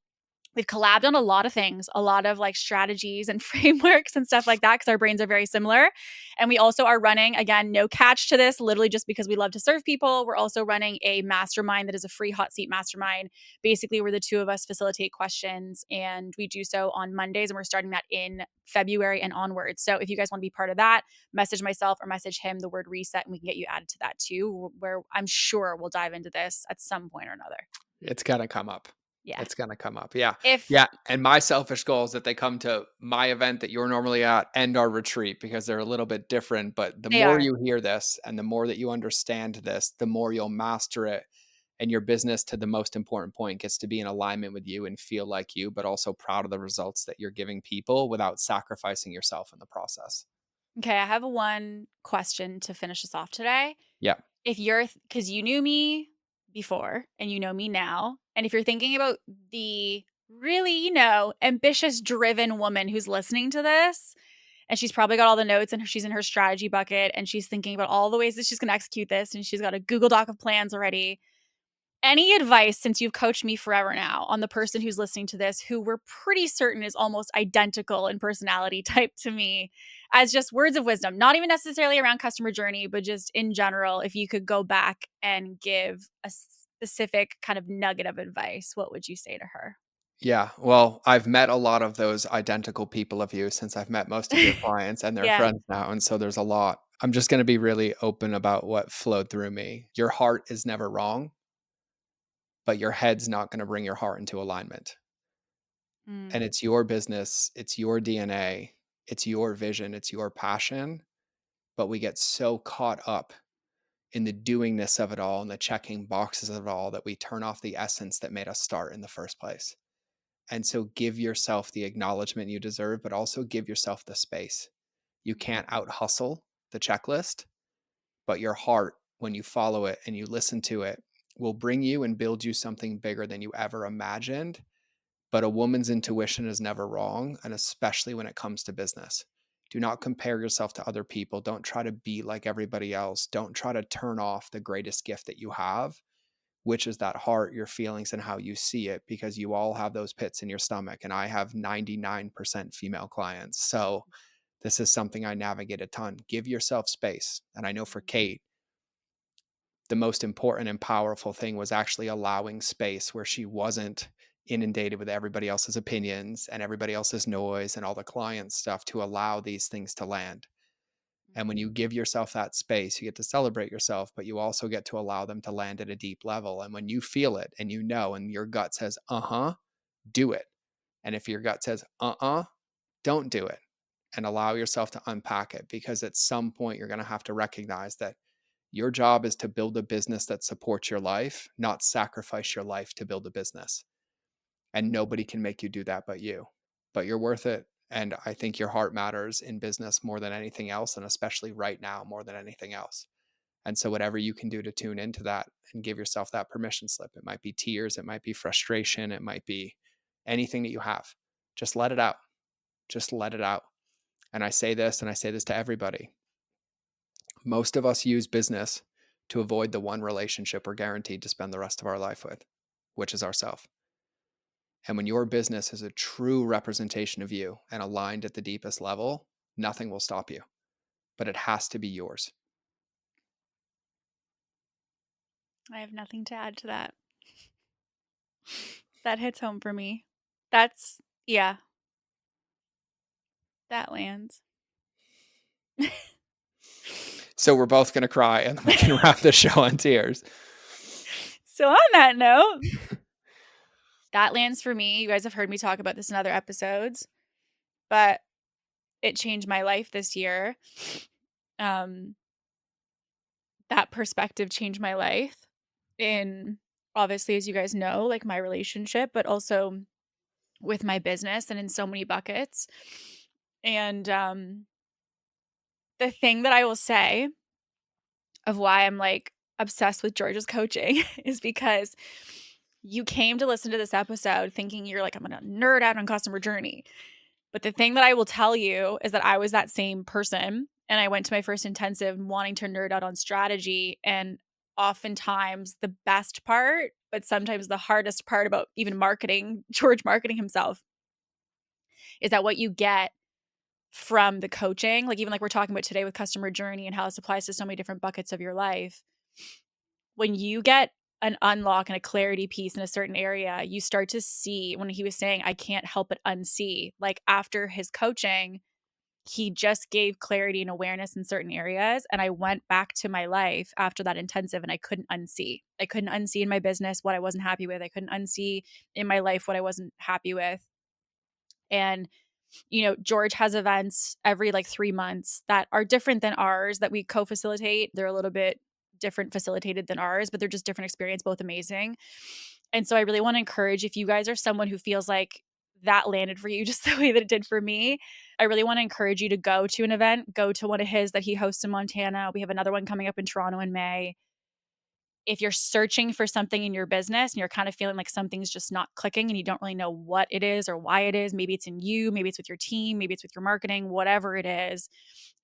we've collabed on a lot of things, a lot of like strategies and frameworks and stuff like that, because our brains are very similar. And we also are running, again, no catch to this, literally just because we love to serve people. We're also running a mastermind that is a free hot seat mastermind, basically where the two of us facilitate questions. And we do so on Mondays. And we're starting that in February and onwards. So if you guys want to be part of that, message myself or message him the word reset, and we can get you added to that too, where I'm sure we'll dive into this at some point or another. It's going to come up. Yeah. It's going to come up. Yeah. If Yeah. And my selfish goal is that they come to my event that you're normally at and our retreat, because they're a little bit different. But the they more are. you hear this and the more that you understand this, the more you'll master it. And your business, to the most important point, gets to be in alignment with you and feel like you, but also proud of the results that you're giving people without sacrificing yourself in the process. Okay, I have one question to finish us off today. Yeah. If you're, because you knew me before and you know me now, and if you're thinking about the really, ambitious, driven woman who's listening to this, and she's probably got all the notes and she's in her strategy bucket and she's thinking about all the ways that she's going to execute this, and she's got a Google Doc of plans already. Any advice, since you've coached me forever now, on the person who's listening to this, who we're pretty certain is almost identical in personality type to me, as just words of wisdom, not even necessarily around customer journey, but just in general, if you could go back and give a specific kind of nugget of advice, what would you say to her? Yeah, well, I've met a lot of those identical people of you since I've met most of your clients and their Yeah. friends now, and so there's a lot. I'm just gonna be really open about what flowed through me. Your heart is never wrong, but your head's not gonna bring your heart into alignment. And Mm. it's your business, it's your DNA, it's your vision, it's your passion, but we get so caught up in the doingness of it all and the checking boxes of it all that we turn off the essence that made us start in the first place. And so give yourself the acknowledgement you deserve, but also give yourself the space. You can't out hustle the checklist, but your heart, when you follow it and you listen to it, will bring you and build you something bigger than you ever imagined. But a woman's intuition is never wrong, and especially when it comes to business. Do not compare yourself to other people. Don't try to be like everybody else. Don't try to turn off the greatest gift that you have, which is that heart, your feelings, and how you see it, because you all have those pits in your stomach. And I have 99% female clients. So this is something I navigate a ton. Give yourself space. And I know for Kate, the most important and powerful thing was actually allowing space where she wasn't inundated with everybody else's opinions and everybody else's noise and all the client stuff, to allow these things to land. And when you give yourself that space, you get to celebrate yourself, but you also get to allow them to land at a deep level. And when you feel it and you know, and your gut says, do it. And if your gut says, don't do it, and allow yourself to unpack it, because at some point you're going to have to recognize that your job is to build a business that supports your life, not sacrifice your life to build a business. And nobody can make you do that but you. But you're worth it. And I think your heart matters in business more than anything else, and especially right now more than anything else. And so, whatever you can do to tune into that and give yourself that permission slip, it might be tears, it might be frustration, it might be anything that you have. Just let it out. Just let it out. And I say this, and I say this to everybody. Most of us use business to avoid the one relationship we're guaranteed to spend the rest of our life with, which is ourself. And when your business is a true representation of you and aligned at the deepest level, nothing will stop you, but it has to be yours. I have nothing to add to that. That hits home for me. That's, yeah, that lands. So we're both going to cry and we can wrap the show on tears. So, on that note, that lands for me. You guys have heard me talk about this in other episodes, but it changed my life this year. Um, that perspective changed my life in, obviously, as you guys know, like my relationship, but also with my business and in so many buckets. And the thing that I will say of why I'm like obsessed with George's coaching is because you came to listen to this episode thinking you're like, I'm going to nerd out on customer journey. But the thing that I will tell you is that I was that same person. And I went to my first intensive wanting to nerd out on strategy. And oftentimes the best part, but sometimes the hardest part about even marketing, George marketing himself, is that what you get from the coaching, like even like we're talking about today with customer journey and how this applies to so many different buckets of your life, when you get an unlock and a clarity piece in a certain area, you start to see, when he was saying, I can't help but unsee, like after his coaching, he just gave clarity and awareness in certain areas. And I went back to my life after that intensive and I couldn't unsee. I couldn't unsee in my business what I wasn't happy with. I couldn't unsee in my life what I wasn't happy with. And George has events every like 3 months that are different than ours that we co-facilitate. They're a little bit different facilitated than ours, but they're just different experience, both amazing. And so I really want to encourage, if you guys are someone who feels like that landed for you just the way that it did for me, I really want to encourage you to go to an event, go to one of his that he hosts in Montana. We have another one coming up in Toronto in May. If you're searching for something in your business and you're kind of feeling like something's just not clicking and you don't really know what it is or why it is, maybe it's in you, maybe it's with your team, maybe it's with your marketing, whatever it is.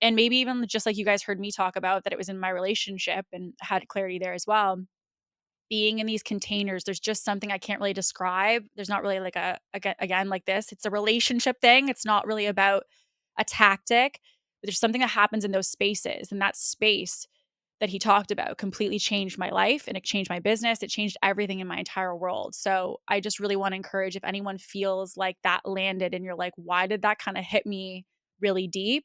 And maybe even just like you guys heard me talk about that it was in my relationship and had clarity there as well. being in these containers. There's just something I can't really describe. There's not really like again, like this. It's a relationship thing. It's not really about a tactic. But there's something that happens in those spaces, and that space that he talked about completely changed my life, and it changed my business. It changed everything in my entire world. So I just really want to encourage, if anyone feels like that landed and you're like, why did that kind of hit me really deep?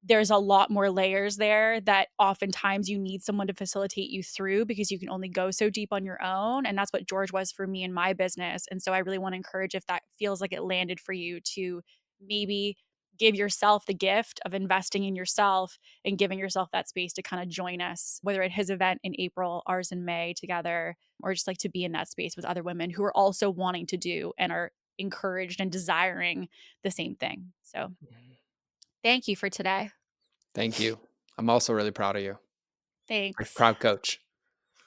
There's a lot more layers there that oftentimes you need someone to facilitate you through, because you can only go so deep on your own. And that's what George was for me in my business. And so I really want to encourage, if that feels like it landed for you, to maybe give yourself the gift of investing in yourself and giving yourself that space to kind of join us, whether at his event in April, ours in May together, or just like to be in that space with other women who are also wanting to do and are encouraged and desiring the same thing. So thank you for today. Thank you. I'm also really proud of you. Like Thanks. proud coach.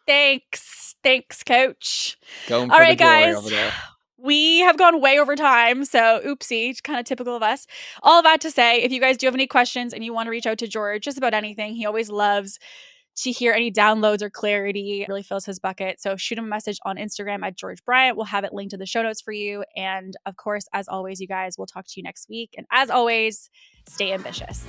Thanks. Thanks, coach. Going All for the right, glory guys. over there. We have gone way over time. So, oopsie, kind of typical of us. All of that to say, if you guys do have any questions and you want to reach out to George just about anything, he always loves to hear any downloads or clarity. It really fills his bucket. So, shoot him a message on Instagram at George Bryant. We'll have it linked to the show notes for you. And of course, as always, you guys, we'll talk to you next week. And as always, stay ambitious.